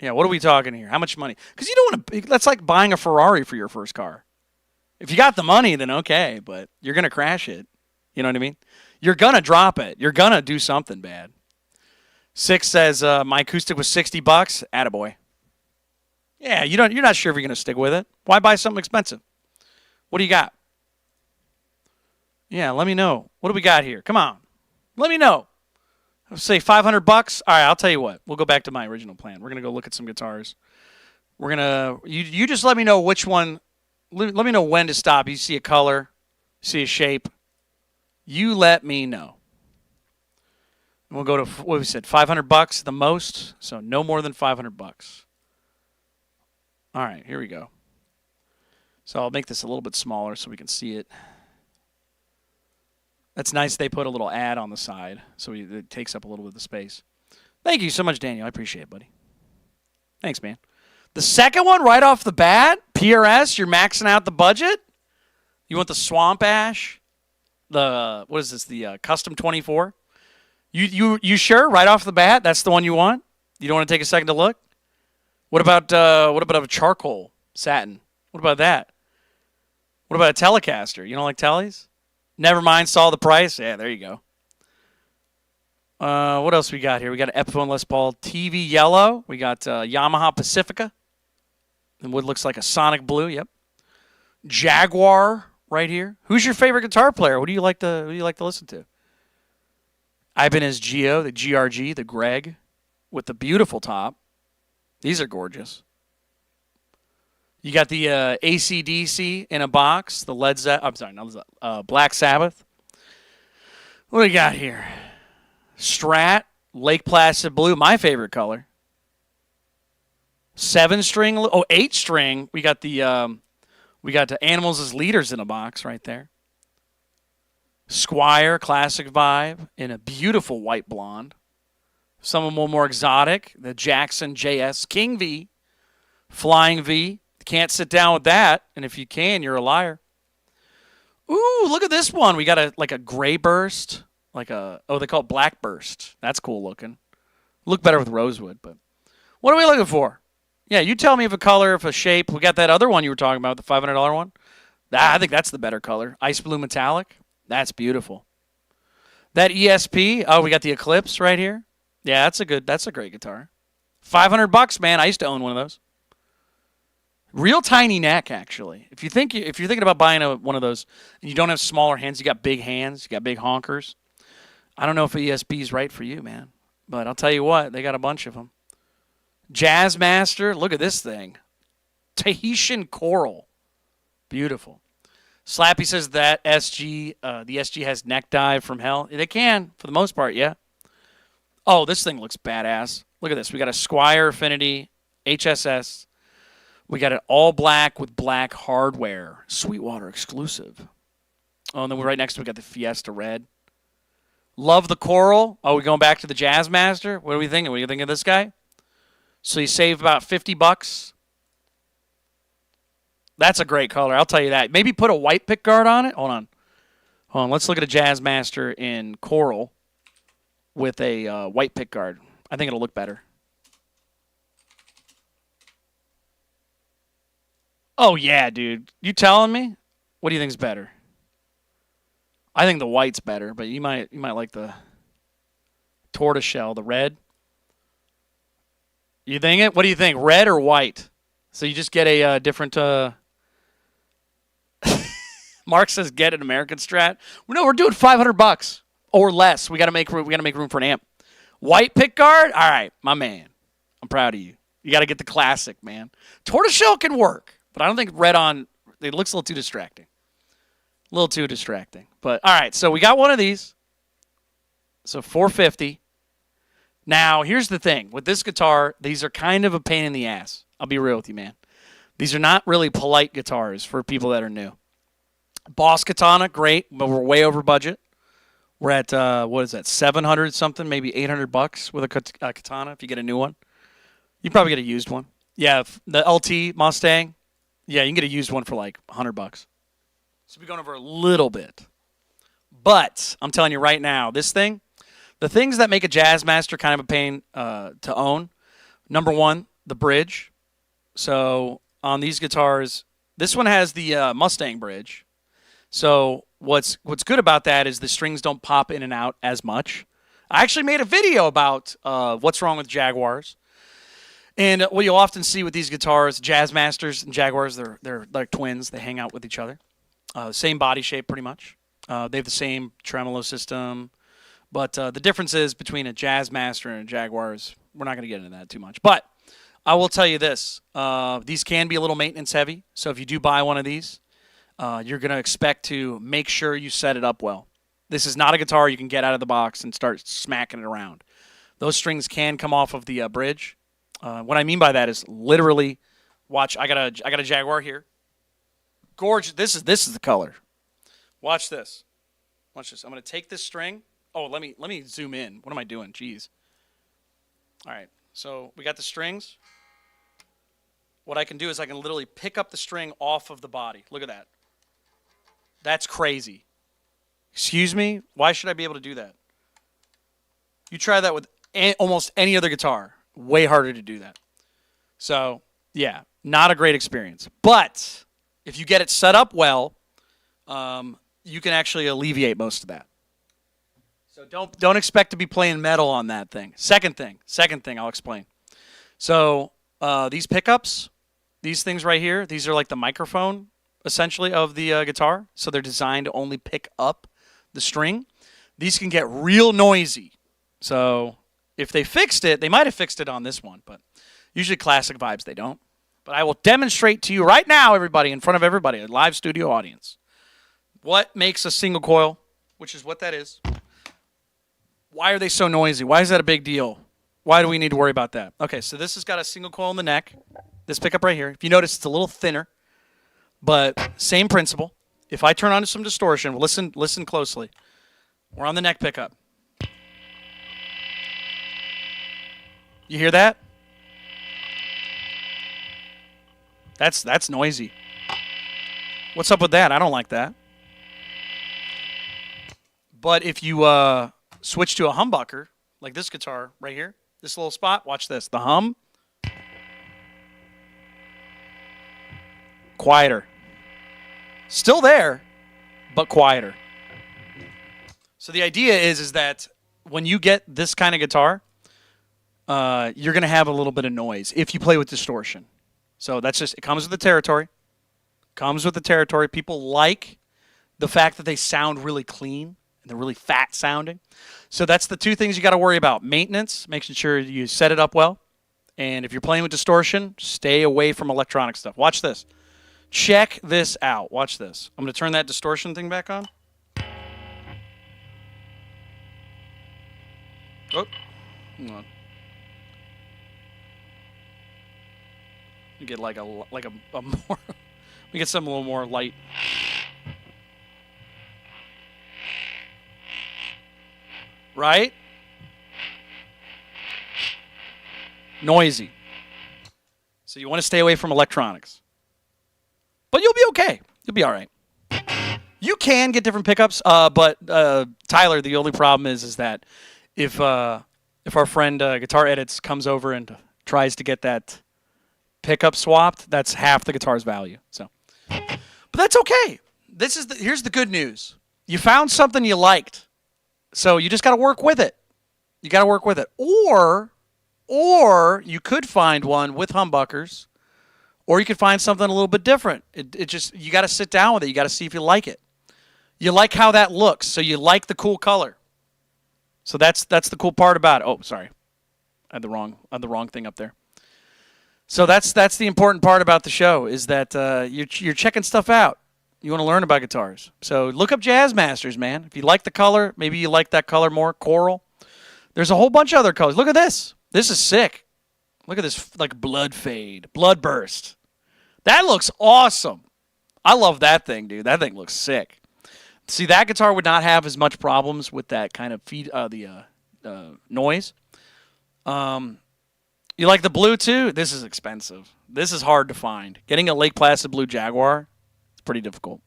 Yeah, what are we talking here? How much money? Because you don't want to. That's like buying a Ferrari for your first car. If you got the money, then okay, but you're gonna crash it. You know what I mean? You're gonna drop it. You're gonna do something bad. 6 says my acoustic was $60. Attaboy. Yeah, you're not sure if you're gonna stick with it. Why buy something expensive? What do you got? Yeah, let me know. What do we got here? Come on, let me know. Say $500. All right, I'll tell you what. We'll go back to my original plan. We're gonna go look at some guitars. We're gonna you just let me know which one. Let me know when to stop. You see a color, see a shape. You let me know. And we'll go to what we said, $500 the most. So no more than $500. All right, here we go. So I'll make this a little bit smaller so we can see it. That's nice. They put a little ad on the side, so it takes up a little bit of the space. Thank you so much, Daniel. I appreciate it, buddy. Thanks, man. The second one, right off the bat, PRS, you're maxing out the budget. You want the Swamp Ash? What is this? The Custom 24? You sure? Right off the bat, that's the one you want? You don't want to take a second to look? What about a charcoal satin? What about that? What about a Telecaster? You don't like Tellies? Never mind, saw the price. Yeah, there you go. What else we got here? We got an Epiphone Les Paul TV Yellow. We got Yamaha Pacifica. And what looks like a Sonic Blue. Yep. Jaguar right here. Who's your favorite guitar player? What do you like to listen to? Ibanez Geo, the GRG, the Greg, with the beautiful top. These are gorgeous. You got the AC/DC in a box, the Black Sabbath. What do we got here? Strat, Lake Placid Blue, my favorite color. 7-string, 8-string. We got the Animals as Leaders in a box right there. Squire, classic vibe in a beautiful white blonde. Some of them more exotic. The Jackson JS King V, Flying V. Can't sit down with that, and if you can, you're a liar. Ooh, look at this one. We got a gray burst, they call it black burst. That's cool looking. Look better with rosewood, but what are we looking for? Yeah, you tell me if a color, if a shape. We got that other one you were talking about, the $500 one. I think that's the better color. Ice blue metallic. That's beautiful. That ESP. Oh, we got the Eclipse right here. Yeah, that's a great guitar. $500, man. I used to own one of those. Real tiny neck, actually. If you're thinking about buying one of those and you don't have smaller hands, you got big hands, you got big honkers. I don't know if ESP is right for you, man. But I'll tell you what, they got a bunch of them. Jazzmaster, look at this thing. Tahitian coral. Beautiful. Slappy says that the SG has neck dive from hell. They can, for the most part, yeah. Oh, this thing looks badass. Look at this. We got a Squire Affinity HSS. We got it all black with black hardware. Sweetwater exclusive. Oh, and then right next to it, we got the Fiesta Red. Love the coral. Oh, we're going back to the Jazzmaster. What are we thinking? What do you think of this guy? So you save about $50. That's a great color. I'll tell you that. Maybe put a white pick guard on it. Hold on. Let's look at a Jazzmaster in coral with a white pick guard. I think it'll look better. Oh, yeah, dude. You telling me? What do you think's better? I think the white's better, but you might like the tortoiseshell, the red. You think it? What do you think, red or white? So you just get a different... Mark says get an American Strat. No, we're doing $500 or less. We got to make room for an amp. White pickguard? All right, my man. I'm proud of you. You got to get the classic, man. Tortoiseshell can work, but I don't think red on it looks a little too distracting. A little too distracting. But all right, so we got one of these. So $450. Now, here's the thing. With this guitar, these are kind of a pain in the ass. I'll be real with you, man. These are not really polite guitars for people that are new. Boss Katana, great, but we're way over budget. We're at, what is that, 700 something, maybe $800 with a Katana if you get a new one. You probably get a used one. Yeah, the LT Mustang, yeah, you can get a used one for like $100. So we're going over a little bit. But I'm telling you right now, this thing, the things that make a Jazzmaster kind of a pain to own, number one, the bridge. So on these guitars, this one has the Mustang bridge. So what's good about that is the strings don't pop in and out as much. I actually made a video about what's wrong with Jaguars. And what you'll often see with these guitars, Jazzmasters and Jaguars, they're like twins. They hang out with each other. Same body shape pretty much. They have the same tremolo system. But the difference is between a Jazzmaster and a Jaguars, we're not going to get into that too much. But I will tell you this. These can be a little maintenance heavy. So if you do buy one of these, you're going to expect to make sure you set it up well. This is not a guitar you can get out of the box and start smacking it around. Those strings can come off of the bridge. What I mean by that is literally, watch. I got a Jaguar here. Gorgeous. This is the color. Watch this. Watch this. I'm going to take this string. Oh, let me zoom in. What am I doing? Jeez. All right. So we got the strings. What I can do is I can literally pick up the string off of the body. Look at that. That's crazy. Excuse me? Why should I be able to do that? You try that with almost any other guitar. Way harder to do that. So, yeah, not a great experience. But if you get it set up well, you can actually alleviate most of that. So don't expect to be playing metal on that thing. Second thing I'll explain. So these pickups, these things right here, these are like the microphone, essentially, of the guitar. So they're designed to only pick up the string. These can get real noisy. So if they fixed it, they might have fixed it on this one, but usually Classic Vibes, they don't. But I will demonstrate to you right now, everybody, in front of everybody, a live studio audience, what makes a single coil, which is what that is. Why are they so noisy? Why is that a big deal? Why do we need to worry about that? Okay, so this has got a single coil in the neck. This pickup right here. If you notice, it's a little thinner, but same principle. If I turn on some distortion, listen closely. We're on the neck pickup. You hear that? That's noisy. What's up with that? I don't like that. But if you switch to a humbucker, like this guitar right here, this little spot, watch this. The hum. Quieter. Still there, but quieter. So the idea is that when you get this kind of guitar, you're going to have a little bit of noise if you play with distortion. So that's just, it comes with the territory. People like the fact that they sound really clean and they're really fat sounding. So that's the two things you got to worry about. Maintenance, making sure you set it up well. And if you're playing with distortion, stay away from electronic stuff. Watch this. Check this out. Watch this. I'm going to turn that distortion thing back on. Oh, hang on. You get like a more. We get something a little more light. Right? Noisy. So you want to stay away from electronics. But you'll be okay. You'll be all right. You can get different pickups, but Tyler, the only problem is that if our friend Guitar Edits comes over and tries to get that pickup swapped, that's half the guitar's value. So, but that's okay. Here's the good news. You found something you liked, so you just got to work with it. Or you could find one with humbuckers, or you could find something a little bit different. It just, you got to sit down with it. You got to see if you like it. You like how that looks, so you like the cool color. So that's the cool part about it. Oh, sorry, I had the wrong thing up there. So that's the important part about the show is that you're checking stuff out. You want to learn about guitars. So look up Jazz Masters, man. If you like the color, maybe you like that color more, coral. There's a whole bunch of other colors. Look at this. This is sick. Look at this, like blood fade, blood burst. That looks awesome. I love that thing, dude. That thing looks sick. See, that guitar would not have as much problems with that kind of noise. You like the blue too? This is expensive. This is hard to find. Getting a Lake Placid blue Jaguar, it's pretty difficult.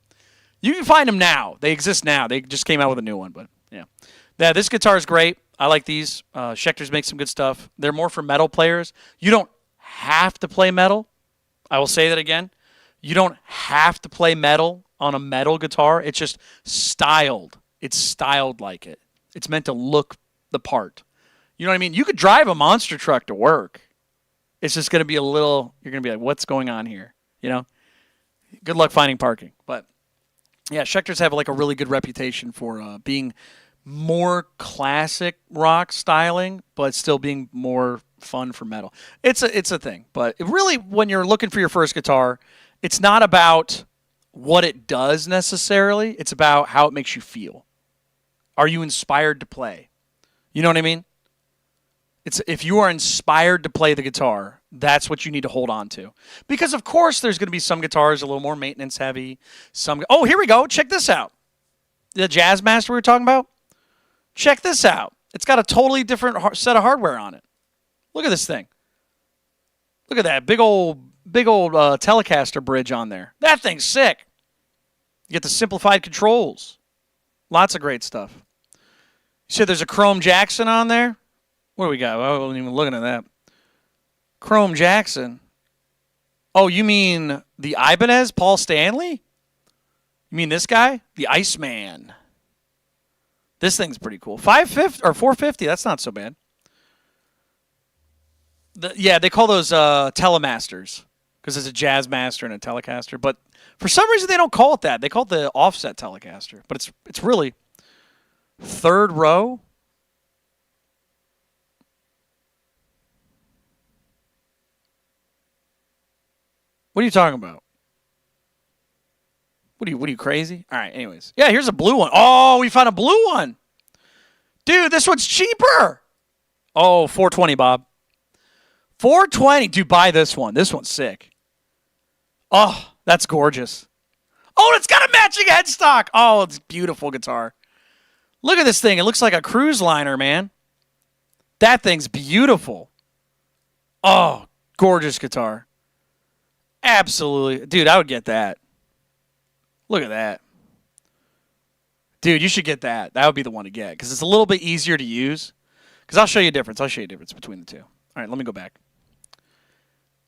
You can find them now. They exist now. They just came out with a new one, but yeah. This guitar is great. I like these. Schecter's make some good stuff. They're more for metal players. You don't have to play metal. I will say that again. You don't have to play metal on a metal guitar. It's just styled. It's styled like it. It's meant to look the part. You know what I mean? You could drive a monster truck to work. It's just going to be a little, you're going to be like, what's going on here? You know? Good luck finding parking. But, yeah, Schecters have like a really good reputation for being more classic rock styling, but still being more fun for metal. It's a thing. But it really, when you're looking for your first guitar, it's not about what it does necessarily. It's about how it makes you feel. Are you inspired to play? You know what I mean? If you are inspired to play the guitar, that's what you need to hold on to. Because, of course, there's going to be some guitars a little more maintenance heavy. Oh, here we go. Check this out. the Jazzmaster we were talking about? Check this out. It's got a totally different set of hardware on it. Look at this thing. Look at that big old Telecaster bridge on there. That thing's sick. You get the simplified controls. Lots of great stuff. You said there's a Chrome Jackson on there? What do we got? I wasn't even looking at that. Chrome Jackson. Oh, you mean the Ibanez, Paul Stanley? You mean this guy? The Iceman. This thing's pretty cool. 550 or 450. That's not so bad. Yeah, they call those Telemasters because it's a Jazzmaster and a Telecaster. But for some reason, they don't call it that. They call it the offset Telecaster. But it's really third row. What are you talking about? What are you crazy? All right, anyways. Yeah, here's a blue one. Oh, we found a blue one. Dude, this one's cheaper. Oh, 420, Bob. 420. Dude, buy this one. This one's sick. Oh, that's gorgeous. Oh, it's got a matching headstock. Oh, it's a beautiful guitar. Look at this thing. It looks like a cruise liner, man. That thing's beautiful. Oh, gorgeous guitar. Absolutely. Dude, I would get that. Look at that. Dude, you should get that. That would be the one to get because it's a little bit easier to use. Because I'll show you a difference. I'll show you a difference between the two. All right, let me go back.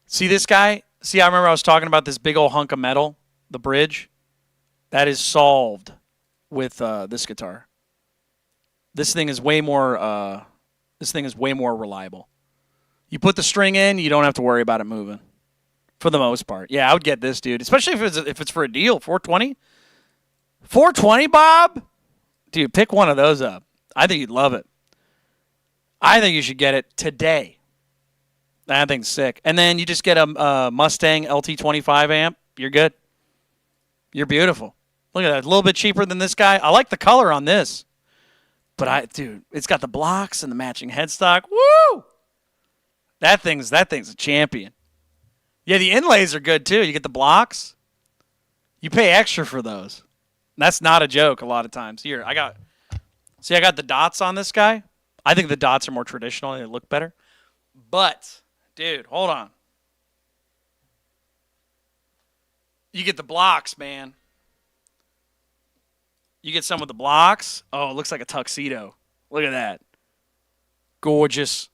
See this guy? See, I remember I was talking about this big old hunk of metal, the bridge. That is solved with this guitar. This thing is way more reliable. You put the string in, you don't have to worry about it moving. For the most part. Yeah, I would get this, dude. Especially if it's for a deal. 420? 420, Bob? Dude, pick one of those up. I think you'd love it. I think you should get it today. That thing's sick. And then you just get a Mustang LT25 amp. You're good. You're beautiful. Look at that. A little bit cheaper than this guy. I like the color on this. But dude, it's got the blocks and the matching headstock. Woo! That thing's a champion. Yeah, the inlays are good too. You get the blocks. You pay extra for those. That's not a joke a lot of times. Here, I got the dots on this guy. I think the dots are more traditional and they look better. But, dude, hold on. You get the blocks, man. You get some with the blocks. Oh, it looks like a tuxedo. Look at that. Gorgeous.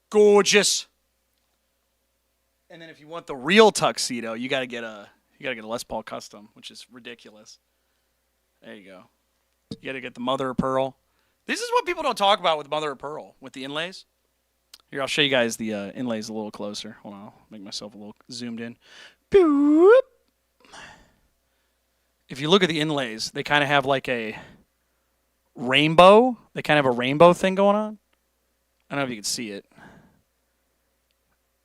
Gorgeous. And then if you want the real tuxedo, you gotta get a Les Paul Custom, which is ridiculous. There you go. You gotta get the mother of pearl. This is what people don't talk about with mother of pearl, with the inlays. Here, I'll show you guys the inlays a little closer. Hold on, I'll make myself a little zoomed in. Boop. If you look at the inlays, they kind of have like a rainbow. They kind of have a rainbow thing going on. I don't know if you can see it.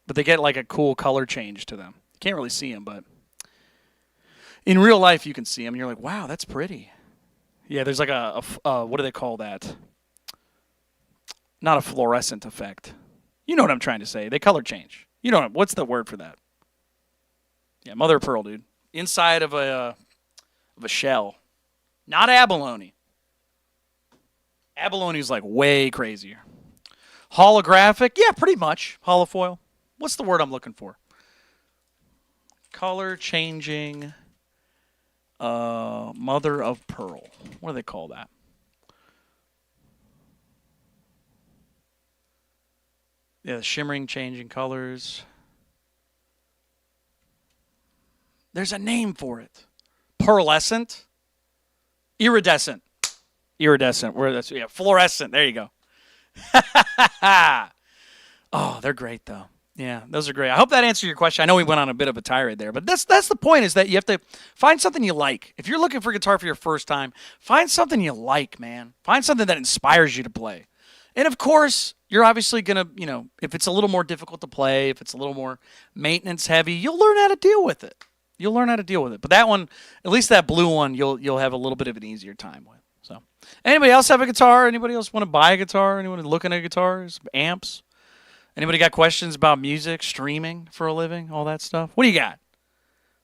But they get like a cool color change to them. You can't really see them, but in real life you can see them. And you're like, wow, that's pretty. Yeah, there's like a what do they call that? Not a fluorescent effect. You know what I'm trying to say. They color change. You know what's the word for that? Yeah, mother of pearl, dude. Inside of a shell. Not abalone. Abalone's like way crazier. Holographic? Yeah, pretty much. Holofoil. What's the word I'm looking for? Color changing mother of pearl. What do they call that? Yeah, the shimmering changing colors. There's a name for it. Pearlescent? Iridescent. Iridescent. Fluorescent. There you go. Oh, they're great though. Yeah, those are great. I hope that answered your question. I know we went on a bit of a tirade there, but that's the point, is that you have to find something you like. If you're looking for guitar for your first time, find something you like, man. Find something that inspires you to play. And of course, you're obviously going to, if it's a little more difficult to play, if it's a little more maintenance heavy, you'll learn how to deal with it. You'll learn how to deal with it. But that one, at least that blue one, you'll have a little bit of an easier time with. So, anybody else have a guitar? Anybody else want to buy a guitar? Anyone looking at guitars, amps? Anybody got questions about music, streaming for a living, all that stuff? What do you got?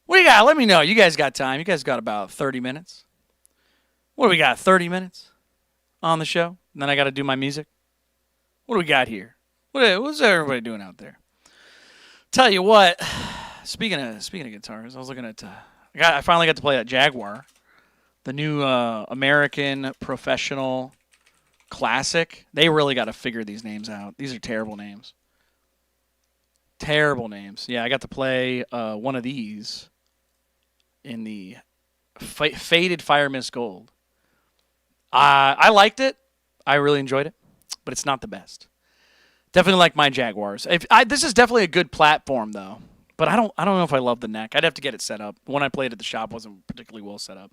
What do you got? Let me know. You guys got time. You guys got about 30 minutes. What do we got? 30 minutes on the show, and then I got to do my music. What do we got here? What's everybody doing out there? Tell you what. Speaking of guitars, I was looking at. I finally got to play that Jaguar, the new American Professional Classic. They really got to figure these names out. These are terrible names. Terrible names. Yeah, I got to play one of these in the Faded Fire Mist Gold. I liked it. I really enjoyed it, but it's not the best. Definitely like my Jaguars. This is definitely a good platform though, but I don't know if I love the neck. I'd have to get it set up. The one I played at the shop wasn't particularly well set up.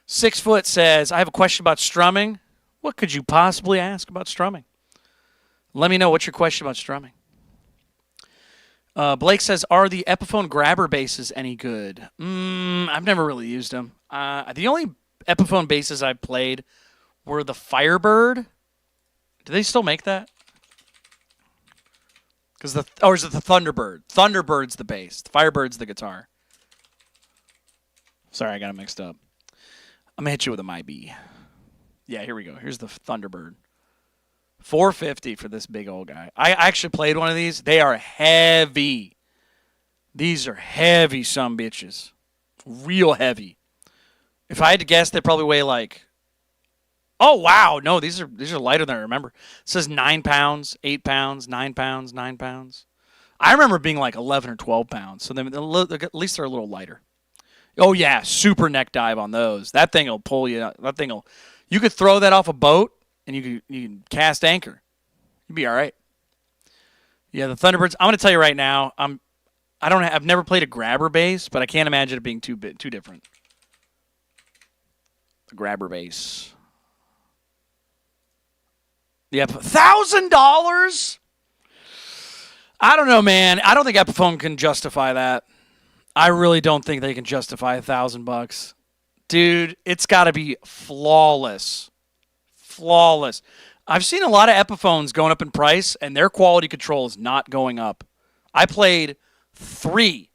6 Foot says, I have a question about strumming. What could you possibly ask about strumming? Let me know what's your question about strumming. Blake says, are the Epiphone grabber basses any good? I've never really used them. The only Epiphone basses I've played were the Firebird. Do they still make that? Or is it the Thunderbird? Thunderbird's the bass. The Firebird's the guitar. Sorry, I got it mixed up. I'm going to hit you with a MyB. Yeah, here we go. Here's the Thunderbird. $450 for this big old guy. I actually played one of these. They are heavy. These are heavy sumbitches. Real heavy. If I had to guess, they probably weigh like... Oh, wow. No, these are lighter than I remember. It says 9 pounds, 8 pounds, 9 pounds, 9 pounds. I remember being like 11 or 12 pounds. So at least they're a little lighter. Oh, yeah. Super neck dive on those. That thing will pull you. You could throw that off a boat and you can cast anchor. You'd be all right. Yeah, the Thunderbirds. I'm going to tell you right now. I've never played a grabber bass, but I can't imagine it being too different. The grabber bass. Yep, $1,000? I don't know, man. I don't think Epiphone can justify that. I really don't think they can justify $1,000. Dude, it's got to be flawless. Flawless. I've seen a lot of Epiphones going up in price, and their quality control is not going up. I played 3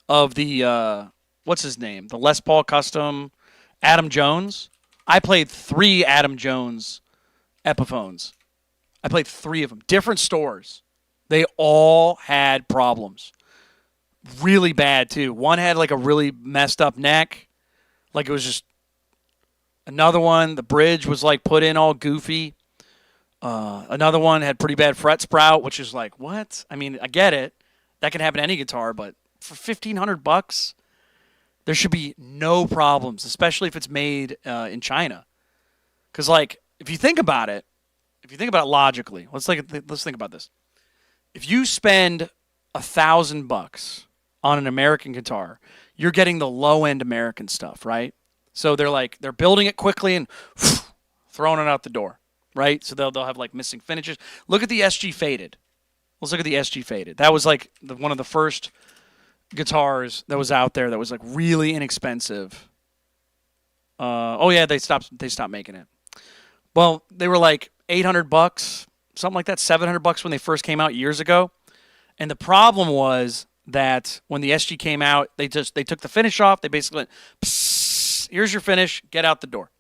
of the, what's his name? The Les Paul Custom Adam Jones. I played 3 Adam Jones Epiphones. I played 3 of them. Different stores. They all had problems. Really bad, too. One had like a really messed up neck. Like it was just... Another one, the bridge was like put in all goofy. Another one had pretty bad fret sprout, which is like, what? I mean, I get it. That can happen to any guitar, but for $1,500, there should be no problems, especially if it's made in China. Because, like, if you think about it logically, let's think about this. If you spend $1,000 on an American guitar, you're getting the low-end American stuff, right? So they're building it quickly and throwing it out the door, right? So they'll have like missing finishes. Look at the SG Faded. Let's look at the SG Faded. That was like one of the first guitars that was out there that was like really inexpensive. They stopped making it. Well, they were like $800, something like that, $700 when they first came out years ago. And the problem was that when the SG came out, they took the finish off. They basically went, psst, here's your finish, get out the door.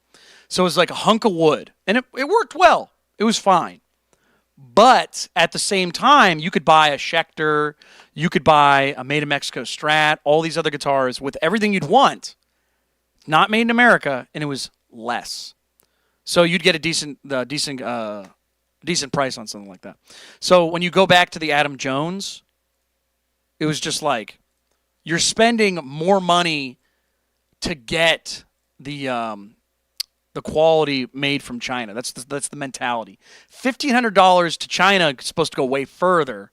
So it was like a hunk of wood. And it worked well. It was fine. But at the same time, you could buy a Schecter, you could buy a Made in Mexico Strat, all these other guitars with everything you'd want, not made in America, and it was less. So you'd get a decent price on something like that. So when you go back to the Adam Jones, it was just like you're spending more money to get the quality made from China. That's the mentality. $1,500 to China is supposed to go way further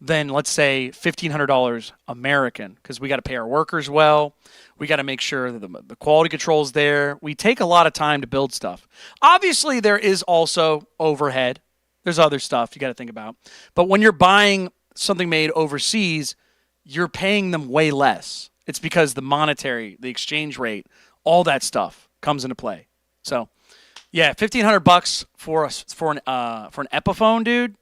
than, let's say, $1,500 American, because we got to pay our workers well. We got to make sure that the quality control is there. We take a lot of time to build stuff. Obviously, there is also overhead. There's other stuff you got to think about. But when you're buying something made overseas, you're paying them way less. It's because the exchange rate, all that stuff comes into play. So, yeah, $1,500 for an Epiphone, dude.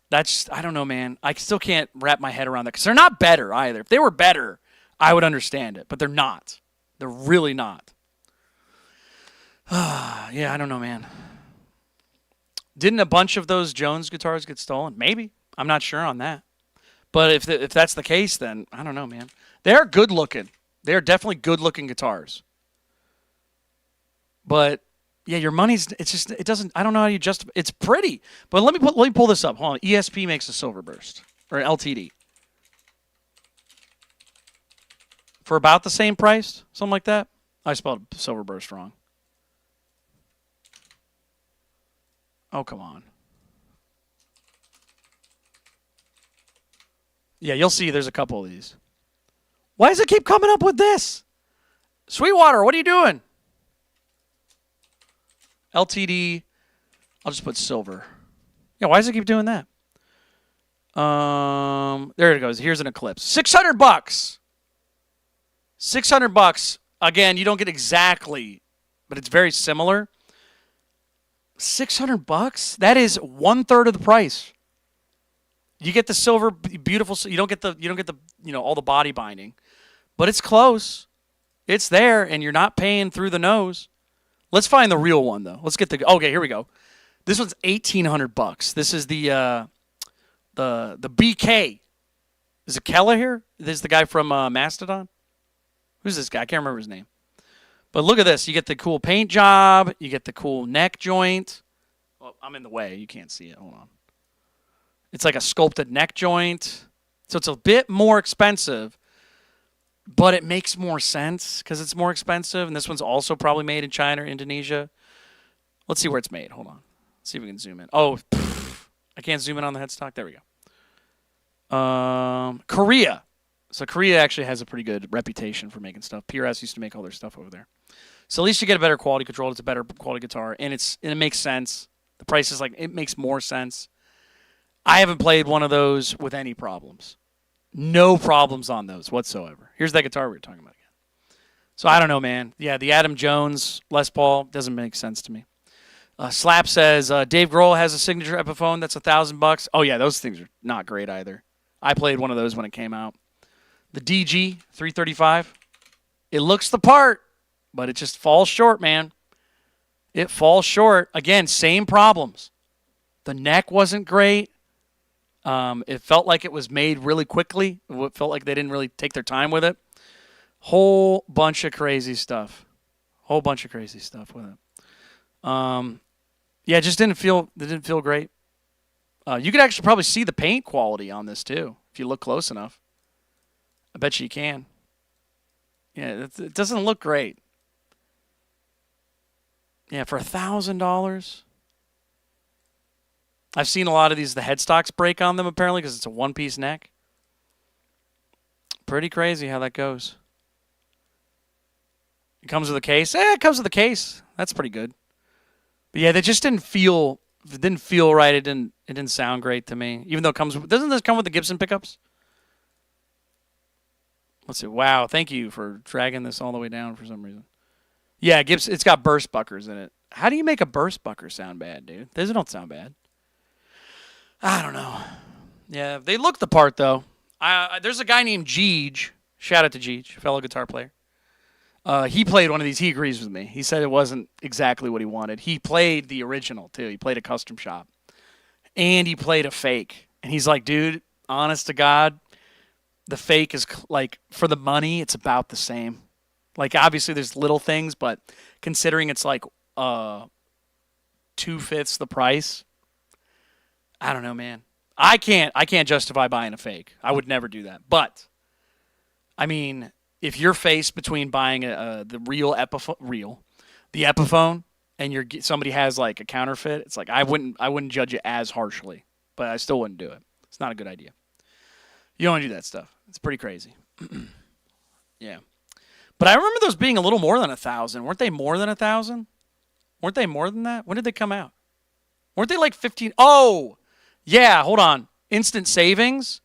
That's, I don't know, man. I still can't wrap my head around that because they're not better either. If they were better, I would understand it, but they're not. They're really not. Yeah, I don't know, man. Didn't a bunch of those Jones guitars get stolen? Maybe. I'm not sure on that. But if that's the case, then I don't know, man. They're good looking. They're definitely good looking guitars. But yeah, your money's it doesn't. I don't know how you justify. It's pretty, but let me pull this up. Hold on. ESP makes a Silver Burst or an LTD for about the same price, something like that. I spelled Silver Burst wrong. Oh, come on. Yeah, you'll see there's a couple of these. Why does it keep coming up with this? Sweetwater, what are you doing? LTD. I'll just put silver. Yeah, why does it keep doing that? There it goes. Here's an Eclipse. $600. $600. Again, you don't get exactly, but it's very similar. $600? That is 1/3 of the price. You get the silver, beautiful. You don't get the all the body binding, but it's close. It's there, and you're not paying through the nose. Let's find the real one though. Let's get the. Okay, here we go. This one's $1,800. This is the BK. Is it Kella here? This is the guy from Mastodon. Who's this guy? I can't remember his name. But look at this. You get the cool paint job. You get the cool neck joint. Well, I'm in the way. You can't see it. Hold on. It's like a sculpted neck joint. So it's a bit more expensive, but it makes more sense because it's more expensive. And this one's also probably made in China or Indonesia. Let's see where it's made. Hold on. Let's see if we can zoom in. Oh, I can't zoom in on the headstock. There we go. Korea. So Korea actually has a pretty good reputation for making stuff. PRS used to make all their stuff over there. So at least you get a better quality control. It's a better quality guitar, and it makes sense. The price is it makes more sense. I haven't played one of those with any problems. No problems on those whatsoever. Here's that guitar we were talking about again. So I don't know, man. Yeah, the Adam Jones Les Paul doesn't make sense to me. Slap says Dave Grohl has a signature Epiphone that's $1,000. Oh yeah, those things are not great either. I played one of those when it came out. The DG 335. It looks the part, but it just falls short, man. It falls short. Again, same problems. The neck wasn't great. It felt like it was made really quickly. It felt like they didn't really take their time with it. Whole bunch of crazy stuff. Whole bunch of crazy stuff with it. Yeah, it just didn't feel great. You could actually probably see the paint quality on this too if you look close enough. I bet you can. Yeah, it doesn't look great. Yeah, for $1,000. I've seen a lot of these. The headstocks break on them apparently because it's a one-piece neck. Pretty crazy how that goes. It comes with a case. It comes with a case. That's pretty good. But yeah, they just didn't feel right. It didn't sound great to me. Even though doesn't this come with the Gibson pickups? Let's see. Wow, thank you for dragging this all the way down for some reason. Yeah, Gibson. It's got burst buckers in it. How do you make a burst bucker sound bad, dude? Those don't sound bad. I don't know. Yeah, they look the part though. There's a guy named Jeej. Shout out to Jeej, fellow guitar player. He played one of these. He agrees with me. He said it wasn't exactly what he wanted. He played the original too. He played a custom shop, and he played a fake. And he's like, dude, honest to God, the fake is like for the money, it's about the same. Like obviously there's little things, but considering it's like 2/5 the price, I don't know, man. I can't justify buying a fake. I would never do that. But I mean, if you're faced between buying the real the Epiphone, and somebody has like a counterfeit, it's like I wouldn't judge it as harshly, but I still wouldn't do it. It's not a good idea. You don't want to do that stuff. It's pretty crazy. Yeah. But I remember those being a little more than 1,000. Weren't they more than 1,000? Weren't they more than that? When did they come out? Weren't they like 15? Oh, yeah. Hold on. Instant savings.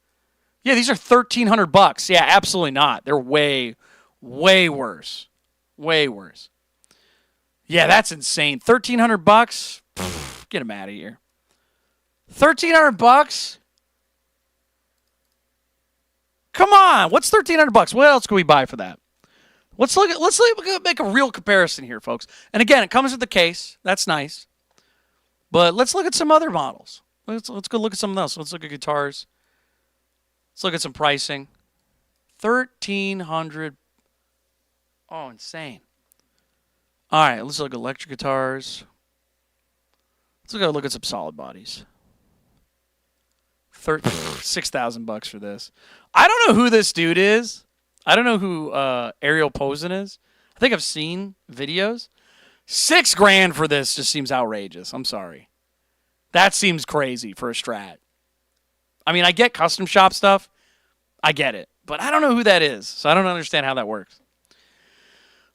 Yeah, these are $1,300. Yeah, absolutely not. They're way, way worse. Way worse. Yeah, that's insane. $1,300. Get them out of here. $1,300. Come on. What's $1,300? What else can we buy for that? Let's make a real comparison here, folks. And again, it comes with the case. That's nice. But let's look at some other models. Let's go look at something else. Let's look at guitars. Let's look at some pricing. 1,300. Oh, insane. All right, let's look at electric guitars. Let's look at some solid bodies. $6,000 for this. I don't know who this dude is. I don't know who Ariel Posen is. I think I've seen videos. $6,000 for this just seems outrageous. I'm sorry. That seems crazy for a Strat. I mean, I get custom shop stuff. I get it. But I don't know who that is. So I don't understand how that works.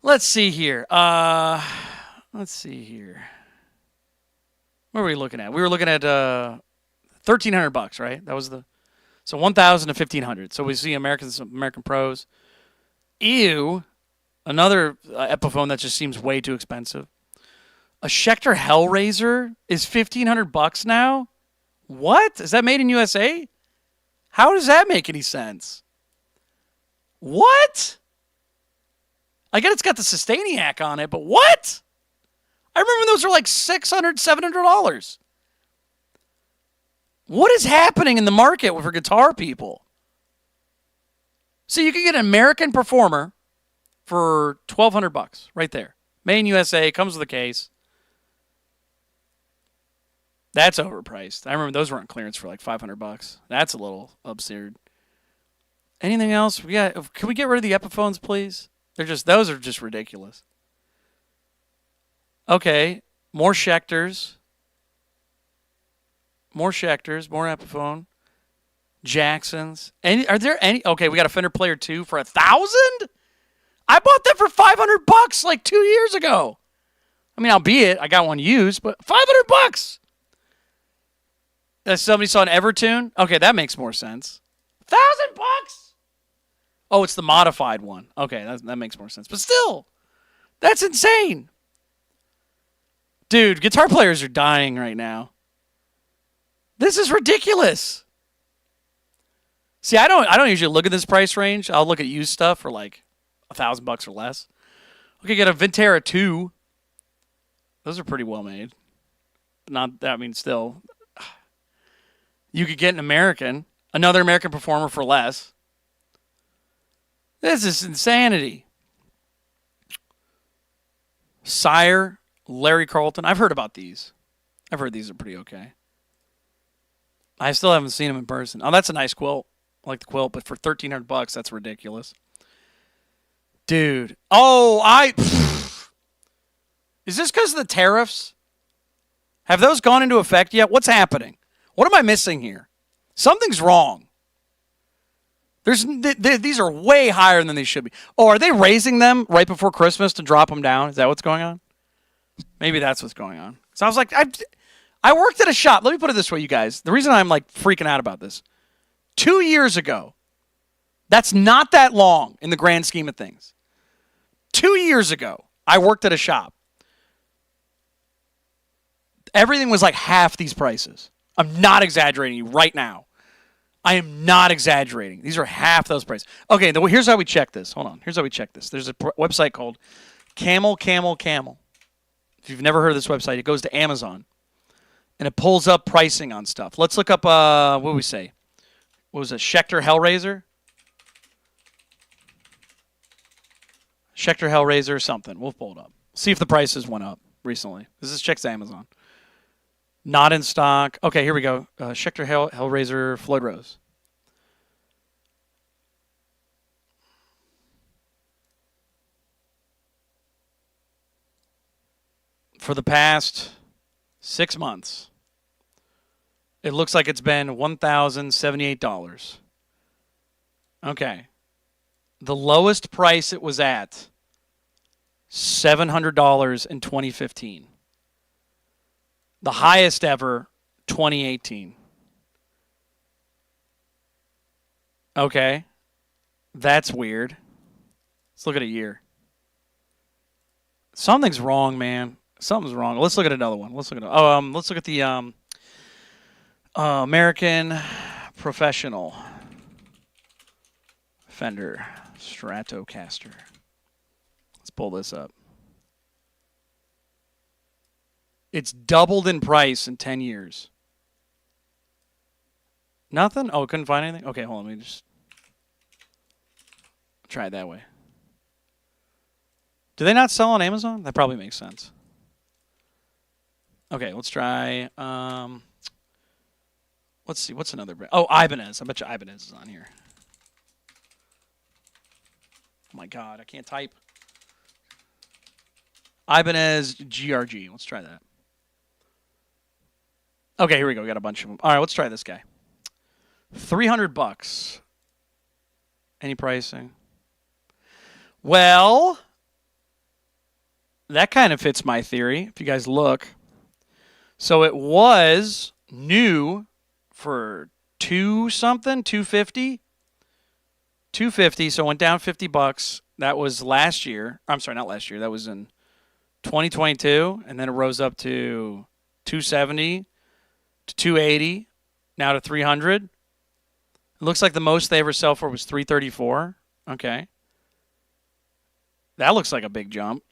Let's see here. What were we looking at? We were looking at $1,300, right? That was so 1,000 to 1,500. So we see American Pros. Ew, another Epiphone that just seems way too expensive. A Schecter Hellraiser is $1,500 now. What? Is that made in USA? How does that make any sense? What? I get it's got the Sustainiac on it, but what? I remember those were like $600, $700. What is happening in the market for guitar people? So you can get an American Performer for $1,200 right there. Made in USA, comes with a case. That's overpriced. I remember those were on clearance for like $500. That's a little absurd. Anything else? Can we get rid of the Epiphones, please? Those are just ridiculous. Okay, more Schecters. More Epiphone. Jacksons. Are there any? Okay, we got a Fender Player 2 for $1,000? I bought that for $500 like 2 years ago. I mean, albeit I got one used, but $500. Somebody saw an Evertune? Okay, that makes more sense. $1,000? Oh, it's the modified one. Okay, that makes more sense. But still, that's insane. Dude, guitar players are dying right now. This is ridiculous. See, I don't usually look at this price range. I'll look at used stuff for like $1,000 or less. Okay, get a Vintera 2. Those are pretty well made. Still. You could get another American Performer for less. This is insanity. Sire, Larry Carlton. I've heard about these. I've heard these are pretty okay. I still haven't seen them in person. Oh, that's a nice quilt. I like the quilt, but for $1,300, that's ridiculous. Dude. Is this because of the tariffs? Have those gone into effect yet? What's happening? What am I missing here? Something's wrong. These are way higher than they should be. Oh, are they raising them right before Christmas to drop them down? Is that what's going on? Maybe that's what's going on. So I was like, I worked at a shop. Let me put it this way, you guys. The reason I'm like freaking out about this. 2 years ago, that's not that long in the grand scheme of things. 2 years ago, I worked at a shop. Everything was like half these prices. I'm not exaggerating you right now. I am not exaggerating. These are half those prices. Okay, here's how we check this. Hold on. Here's how we check this. There's a website called Camel. If you've never heard of this website, it goes to Amazon. And it pulls up pricing on stuff. Let's look up, what did we say? What was it? Schecter Hellraiser? Schecter Hellraiser something. We'll pull it up. See if the prices went up recently. This checks Amazon. Not in stock. Okay, here we go. Schecter Hellraiser Floyd Rose. For the past 6 months, it looks like it's been $1,078. Okay. The lowest price it was at, $700 in 2015. The highest ever, 2018. Okay. That's weird. Let's look at a year. Something's wrong, man. Something's wrong. Let's look at another one. Let's look at the American Professional Fender Stratocaster. pull this up. It's doubled in price in 10 years. Nothing? Oh, couldn't find anything? Okay, hold on. Let me just try it that way. Do they not sell on Amazon? That probably makes sense. Okay, let's try. Let's see. What's another brand? Oh, Ibanez. I bet you Ibanez is on here. Oh my God, I can't type. Ibanez GRG. Let's try that. Okay, here we go. We got a bunch of them. All right, let's try this guy. $300. Any pricing? Well, that kind of fits my theory. If you guys look, so it was new for $250. So it went down $50. That was last year. I'm sorry, not last year. That was in 2022, and then it rose up to $270 to $280, now to $300. It looks like the most they ever sell for was $334. Okay, that looks like a big jump,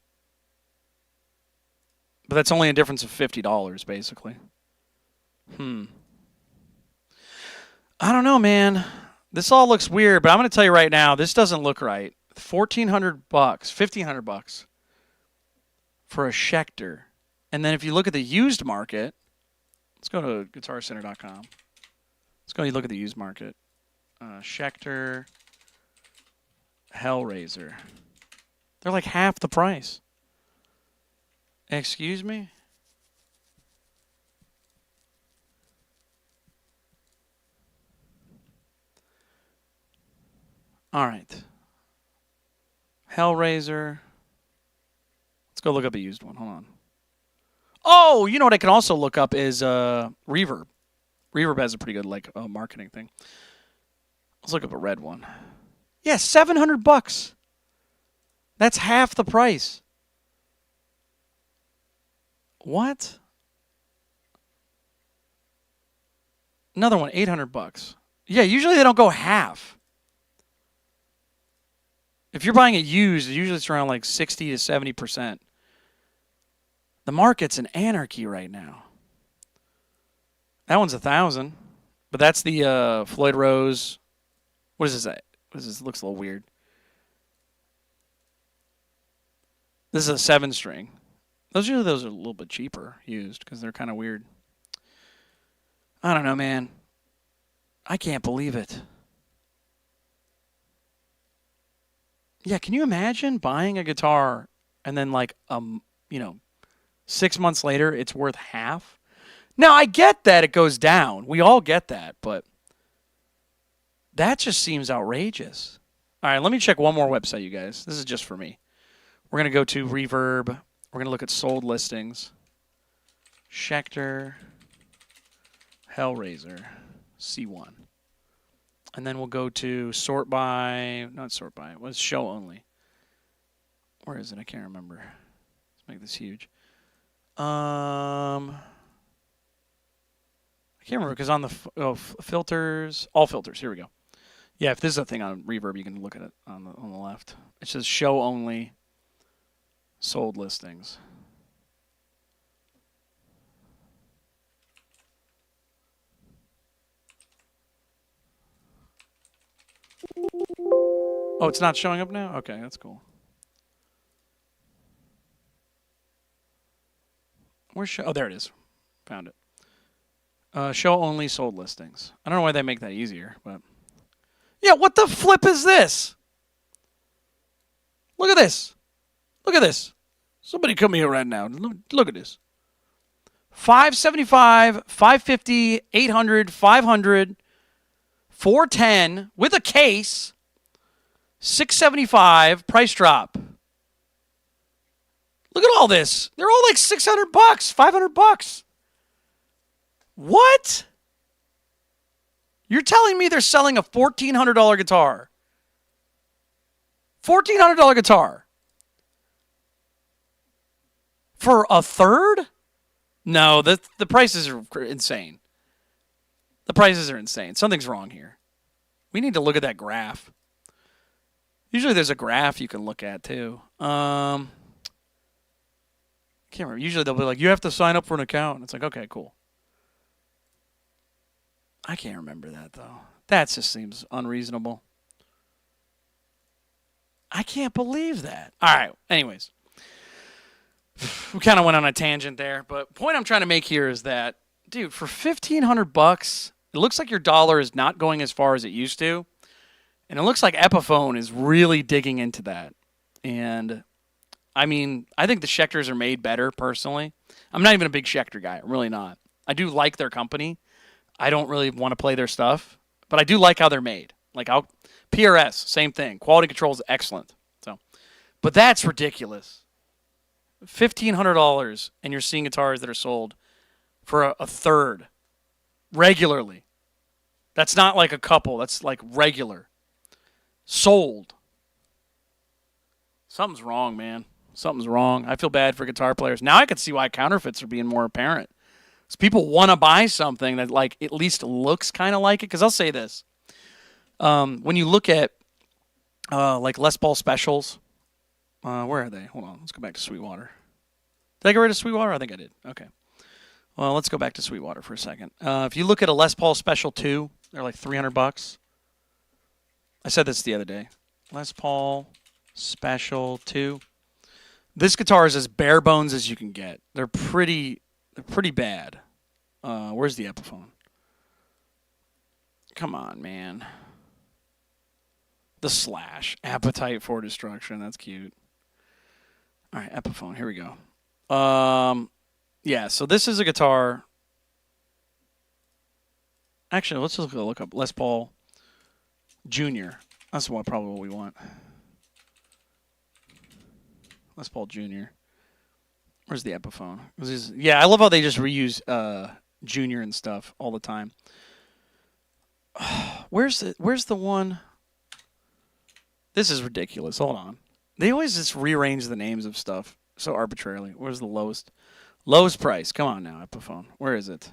but that's only a difference of $50 basically. I don't know, man. This all looks weird, but I'm going to tell you right now, this doesn't look right. $1,400, $1,500 for a Schecter. And then if you look at the used market, let's go to GuitarCenter.com. Let's go and look at the used market. Schecter, Hellraiser. They're like half the price. Excuse me? All right. Hellraiser. Let's go look up a used one. Hold on. Oh, you know what I can also look up is Reverb. Reverb has a pretty good marketing thing. Let's look up a red one. Yeah, $700. That's half the price. What? Another one, $800. Yeah, usually they don't go half. If you're buying it used, usually it's around like 60 to 70%. The market's in anarchy right now. That one's $1,000, but that's the Floyd Rose. What is this? What is this? It looks a little weird. This is a 7-string. Those are a little bit cheaper used because they're kind of weird. I don't know, man. I can't believe it. Yeah, can you imagine buying a guitar and then 6 months later it's worth half? Now, I get that it goes down. We all get that, but that just seems outrageous. All right, let me check one more website, you guys. This is just for me. We're going to go to Reverb. We're going to look at sold listings. Schecter, Hellraiser, C1. And then we'll go to sort by, not sort by, it was show only. Where is it? I can't remember. Let's make this huge. I can't remember because on the filters, all filters. Here we go. Yeah, if this is a thing on Reverb, you can look at it on the left. It says show only, sold listings. Oh, it's not showing up now? Okay, that's cool. Oh, there it is. Found it. Show only sold listings. I don't know why they make that easier, but yeah, what the flip is this? Look at this. Look at this. Somebody come here right now. Look at this. 575, 550, 800, 500, 410 with a case. 675 price drop. Look at all this. They're all like $600, $500. What? You're telling me they're selling a $1,400 guitar? $1,400 guitar for a third? No, the prices are insane. The prices are insane. Something's wrong here. We need to look at that graph. Usually there's a graph you can look at too. Can't remember. Usually they'll be like, you have to sign up for an account. It's like, okay, cool. I can't remember that though. That just seems unreasonable. I can't believe that. All right. Anyways, we kind of went on a tangent there, but point I'm trying to make here is that, dude, for $1,500, it looks like your dollar is not going as far as it used to, and it looks like Epiphone is really digging into that. And I mean, I think the Schechters are made better personally. I'm not even a big Schechter guy. I'm really not. I do like their company. I don't really want to play their stuff, but I do like how they're made. Like PRS, same thing. Quality control is excellent. So, but that's ridiculous. $1,500, and you're seeing guitars that are sold for a third regularly. That's not like a couple. That's like regular. Sold. Something's wrong, man. Something's wrong. I feel bad for guitar players. Now I can see why counterfeits are being more apparent. Because people want to buy something that like at least looks kind of like it. Because I'll say this. When you look at like Les Paul specials, where are they? Hold on. Let's go back to Sweetwater. Did I get rid of Sweetwater? I think I did. Okay. Well, let's go back to Sweetwater for a second. If you look at a Les Paul Special 2, they're like $300. I said this the other day. Les Paul Special 2. This guitar is as bare bones as you can get. They're pretty bad. Where's the Epiphone? Come on, man. The Slash. Appetite for Destruction. That's cute. All right, Epiphone. Here we go. Yeah, so this is a guitar. Actually, let's just look up Les Paul Jr. That's probably what we want. Les Paul Jr. Where's the Epiphone? Yeah, I love how they just reuse Jr. and stuff all the time. Where's the one? This is ridiculous. Hold on. They always just rearrange the names of stuff so arbitrarily. Where's the lowest price? Come on now, Epiphone. Where is it?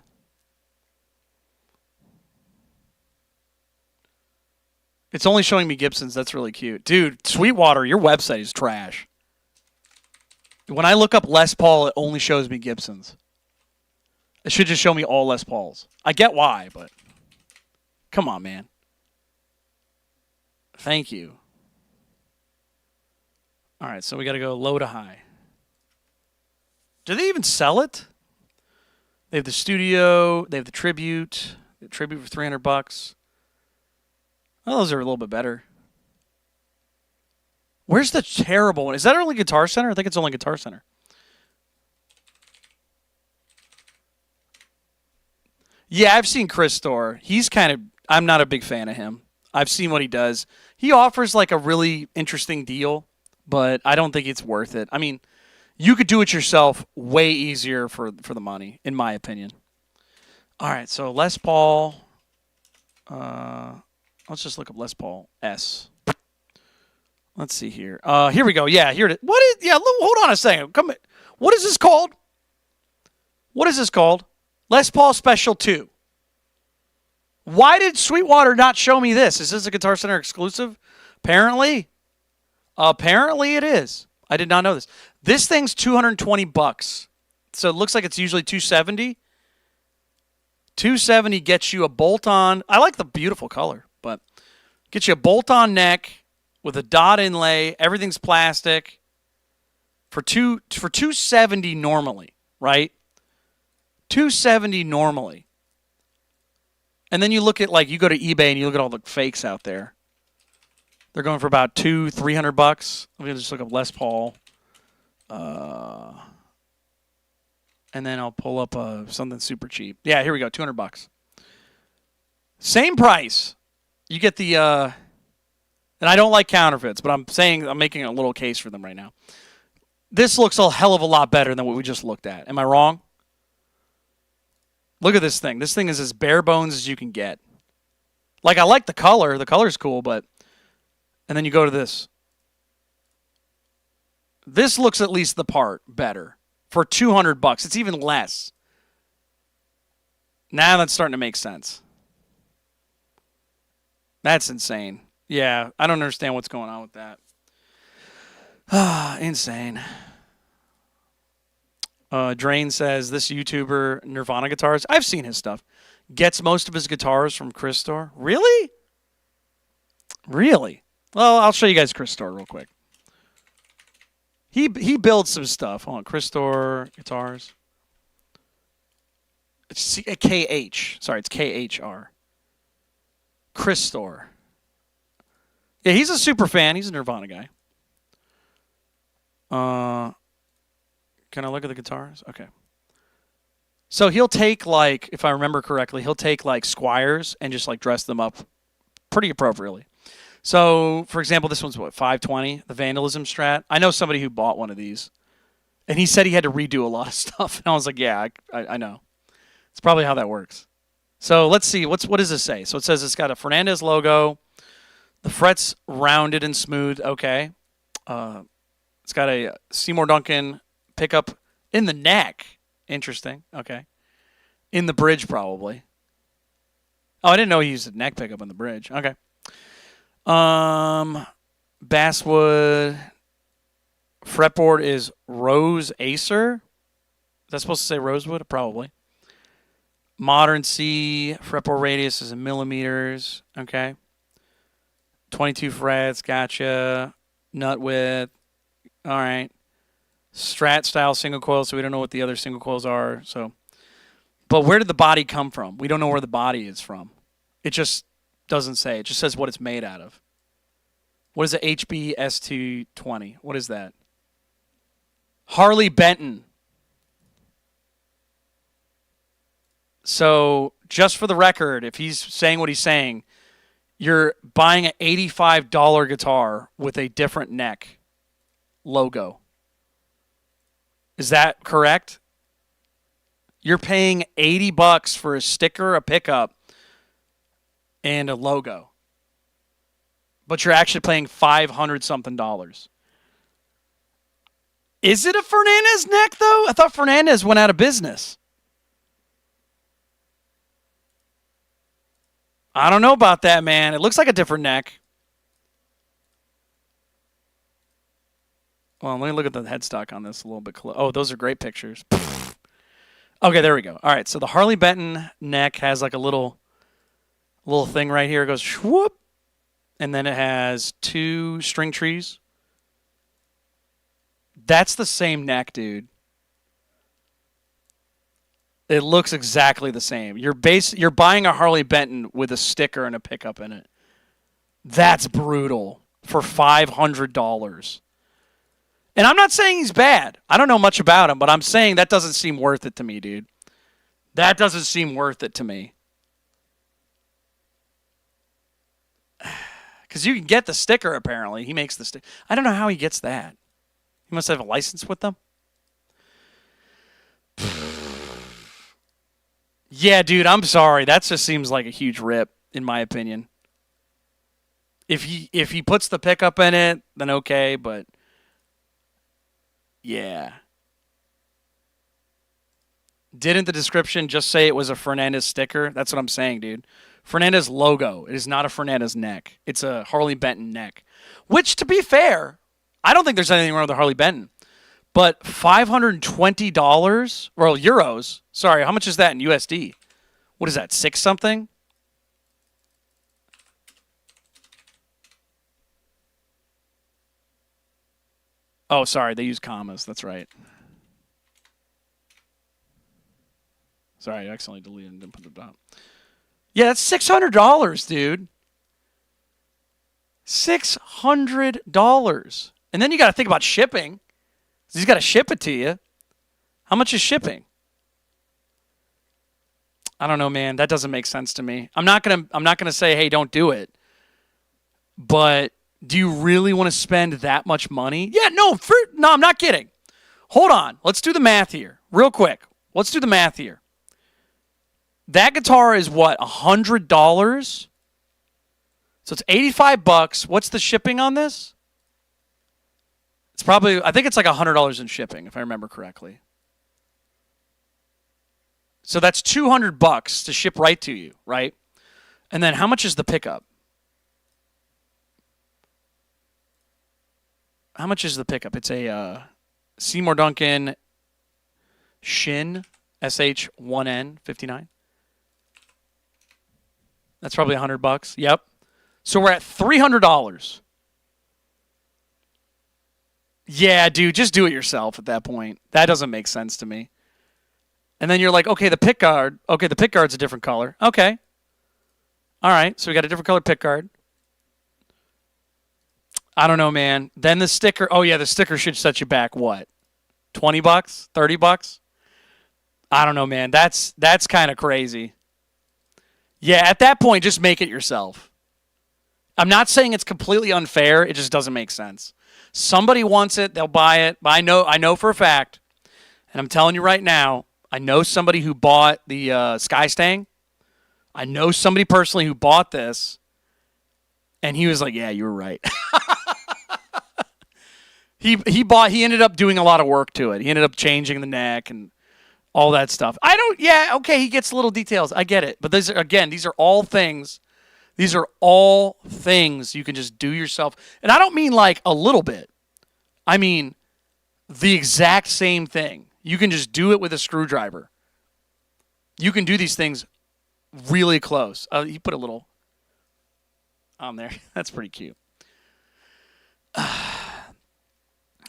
It's only showing me Gibsons. That's really cute. Dude, Sweetwater, your website is trash. When I look up Les Paul, it only shows me Gibsons. It should just show me all Les Pauls. I get why, but come on, man. Thank you. All right, so we got to go low to high. Do they even sell it? They have the Studio. They have the Tribute. The Tribute for $300. Oh, those are a little bit better. Where's the terrible one? Is that only Guitar Center? I think it's only Guitar Center. Yeah, I've seen Chris Storr. I'm not a big fan of him. I've seen what he does. He offers like a really interesting deal, but I don't think it's worth it. I mean, you could do it yourself way easier for the money, in my opinion. All right, so Les Paul. Let's just look up Les Paul S. Let's see here. Here we go. Yeah, here it is. What is? Yeah, hold on a second. What is this called? What is this called? Les Paul Special 2. Why did Sweetwater not show me this? Is this a Guitar Center exclusive? Apparently it is. I did not know this. This thing's $220. So it looks like it's usually $270. $270 gets you a bolt-on. I like the beautiful color, but gets you a bolt-on neck with a dot inlay. Everything's plastic for $270 normally, right? $270 normally. And then you look at you go to eBay and you look at all the fakes out there. They're going for about $300. Let me just look up Les Paul. And then I'll pull up something super cheap. Yeah, here we go, $200. Same price. You get the and I don't like counterfeits, but I'm making a little case for them right now. This looks a hell of a lot better than what we just looked at. Am I wrong? Look at this thing. This thing is as bare bones as you can get. Like, I like the color. The color's cool, but... And then you go to this. This looks at least the part better. For $200. It's even less. Now that's starting to make sense. That's insane. Yeah, I don't understand what's going on with that. Ah, insane. Drain says this YouTuber Nirvana guitars. I've seen his stuff. Gets most of his guitars from Chris Store. Really? Really? Well, I'll show you guys Chris Store real quick. He builds some stuff. Hold on, Chris Store guitars. It's KH. Sorry, it's KHR. Chris Store. Yeah, he's a super fan. He's a Nirvana guy. Can I look at the guitars? Okay. So he'll take, like, if I remember correctly, he'll take like Squires and just like dress them up pretty appropriately. So, for example, this one's what, 520, the Vandalism Strat. I know somebody who bought one of these, and he said he had to redo a lot of stuff. And I was like, yeah, I know. It's probably how that works. So let's see. What does this say? So it says it's got a Fernandez logo. The frets rounded and smooth. Okay. It's got a Seymour Duncan pickup in the neck. Interesting. Okay. In the bridge, probably. Oh, I didn't know he used a neck pickup on the bridge. Okay. Basswood fretboard is Rose Acer. Is that supposed to say Rosewood? Probably. Modern C fretboard radius is in millimeters. Okay. 22 frets. Gotcha. Nut width. All right. Strat style single coil, so we don't know what the other single coils are. So, but where did the body come from? We don't know where the body is from. It just doesn't say. It just says what it's made out of. What is the HB ST20? What is that? Harley Benton. So, just for the record, if he's saying what he's saying, you're buying an $85 guitar with a different neck logo. Is that correct? You're paying $80 for a sticker, a pickup, and a logo. But you're actually paying $500 something. Is it a Fernandez neck, though? I thought Fernandez went out of business. I don't know about that, man. It looks like a different neck. Well, let me look at the headstock on this a little bit close. Oh, those are great pictures. Okay, there we go. All right, so the Harley Benton neck has like a little thing right here. It goes whoop, and then it has two string trees. That's the same neck, dude. It looks exactly the same. You're buying a Harley Benton with a sticker and a pickup in it. That's brutal for $500. And I'm not saying he's bad. I don't know much about him, but I'm saying that doesn't seem worth it to me, dude. That doesn't seem worth it to me. Because you can get the sticker, apparently. He makes the sticker. I don't know how he gets that. He must have a license with them. Yeah, dude, I'm sorry. That just seems like a huge rip, in my opinion. If he puts the pickup in it, then okay, but yeah. Didn't the description just say it was a Fernandez sticker? That's what I'm saying, dude. Fernandez logo. It is not a Fernandez neck. It's a Harley Benton neck. Which, to be fair, I don't think there's anything wrong with the Harley Benton. But $520, well, euros. Sorry, how much is that in USD? What is that, 6 something? Oh, sorry, they use commas. That's right. Sorry, I accidentally deleted and didn't put the dot. Yeah, that's $600, dude. $600. And then you got to think about shipping. He's got to ship it to you. How much is shipping? I don't know, man. That doesn't make sense to me. I'm not gonna say, hey, don't do it. But do you really want to spend that much money? Yeah, no, I'm not kidding. Hold on. Let's do the math here. Real quick. Let's do the math here. That guitar is what, $100? So it's $85. What's the shipping on this? It's probably, I think it's like $100 in shipping, if I remember correctly. So that's $200 to ship right to you, right? And then how much is the pickup? How much is the pickup? It's a Seymour Duncan Shin SH1N 59. That's probably $100. Yep. So we're at $300. Yeah, dude, just do it yourself at that point. That doesn't make sense to me. And then you're like, okay, the pick guard. Okay, the pick guard's a different color. Okay. All right, so we got a different color pick guard. I don't know, man. Then the sticker. Oh, yeah, the sticker should set you back, what, $20? $30? I don't know, man. That's kind of crazy. Yeah, at that point, just make it yourself. I'm not saying it's completely unfair. It just doesn't make sense. Somebody wants it, they'll buy it. But I know for a fact, and I'm telling you right now, I know somebody who bought the Sky Stang. I know somebody personally who bought this, and he was like, "Yeah, you were right." He ended up doing a lot of work to it. He ended up changing the neck and all that stuff. Okay, he gets little details. I get it. But these are all things. These are all things you can just do yourself. And I don't mean like a little bit. I mean the exact same thing. You can just do it with a screwdriver. You can do these things really close. He put a little on there. That's pretty cute.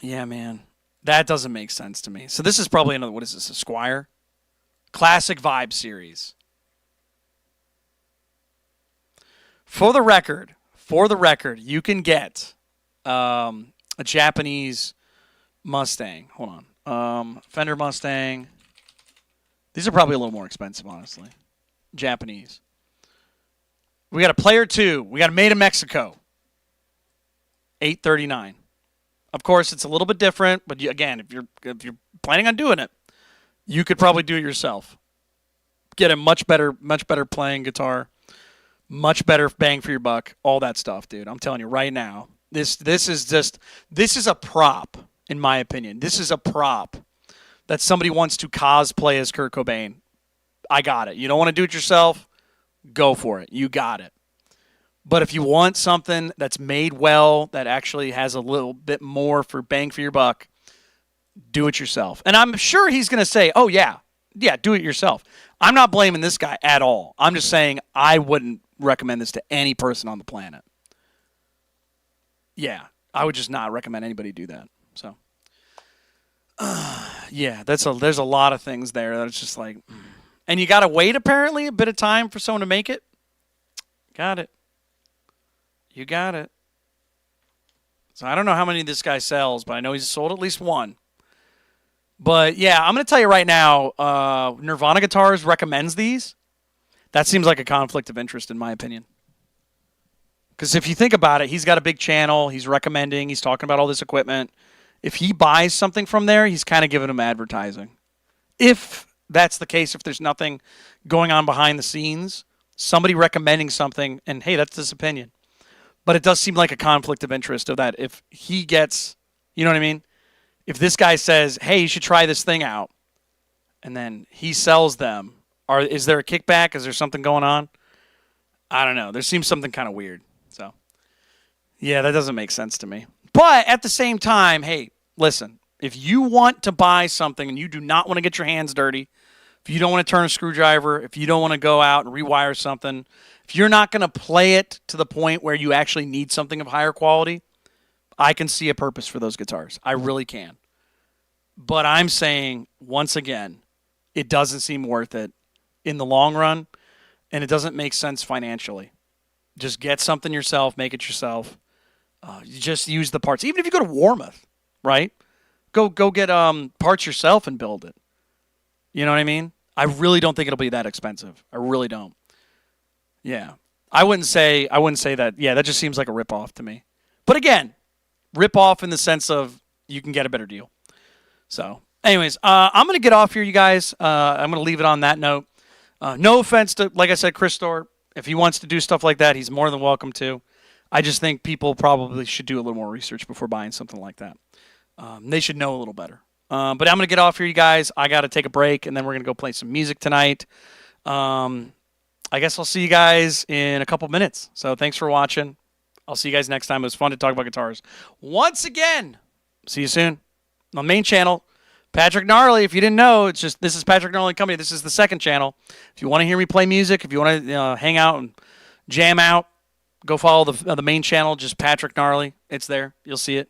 Yeah, man. That doesn't make sense to me. So this is probably another, what is this, a Squire? Classic Vibe series. For the record, you can get a Japanese Mustang. Hold on. Fender Mustang. These are probably a little more expensive, honestly. Japanese. We got a Player 2. We got a Made in Mexico. $839. Of course, it's a little bit different, but again, if you're planning on doing it, you could probably do it yourself. Get a much better playing guitar, much better bang for your buck, all that stuff, dude. I'm telling you right now, this is a prop, in my opinion. This is a prop that somebody wants to cosplay as Kurt Cobain. I got it. You don't want to do it yourself? Go for it. You got it. But if you want something that's made well, that actually has a little bit more for bang for your buck, do it yourself. And I'm sure he's going to say, oh, yeah, do it yourself. I'm not blaming this guy at all. I'm just saying I wouldn't recommend this to any person on the planet. Yeah, I would just not recommend anybody do that. So, yeah, there's a lot of things there that it's just like, and you got to wait apparently a bit of time for someone to make it. Got it. You got it. So I don't know how many this guy sells, but I know he's sold at least one. But yeah, I'm going to tell you right now, Nirvana Guitars recommends these. That seems like a conflict of interest in my opinion. Because if you think about it, he's got a big channel. He's recommending. He's talking about all this equipment. If he buys something from there, he's kind of giving them advertising. If that's the case, if there's nothing going on behind the scenes, somebody recommending something, and hey, that's his opinion. But it does seem like a conflict of interest of that. If he gets, you know what I mean? If this guy says, hey, you should try this thing out, and then he sells them, is there a kickback? Is there something going on? I don't know. There seems something kind of weird. So, yeah, that doesn't make sense to me. But at the same time, hey, listen, if you want to buy something and you do not want to get your hands dirty, if you don't want to turn a screwdriver, if you don't want to go out and rewire something, if you're not going to play it to the point where you actually need something of higher quality, I can see a purpose for those guitars. I really can. But I'm saying, once again, it doesn't seem worth it in the long run, and it doesn't make sense financially. Just get something yourself, make it yourself. You just use the parts. Even if you go to Warmoth, right? Go get parts yourself and build it. You know what I mean? I really don't think it'll be that expensive. I really don't. Yeah. I wouldn't say that. Yeah, that just seems like a ripoff to me. But again, ripoff in the sense of you can get a better deal. So, anyways, I'm going to get off here, you guys. I'm going to leave it on that note. No offense to, like I said, Chris Storr. If he wants to do stuff like that, he's more than welcome to. I just think people probably should do a little more research before buying something like that. They should know a little better. But I'm going to get off here, you guys. I got to take a break, and then we're going to go play some music tonight. I guess I'll see you guys in a couple minutes. So thanks for watching. I'll see you guys next time. It was fun to talk about guitars. Once again, See you soon. On the main channel, Patrick Gnarly. If you didn't know, this is Patrick Gnarly Company. This is the second channel. If you want to hear me play music, if you want to hang out and jam out, go follow the main channel, just Patrick Gnarly. It's there. You'll see it.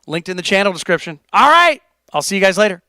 Linked in the channel description. All right. I'll see you guys later.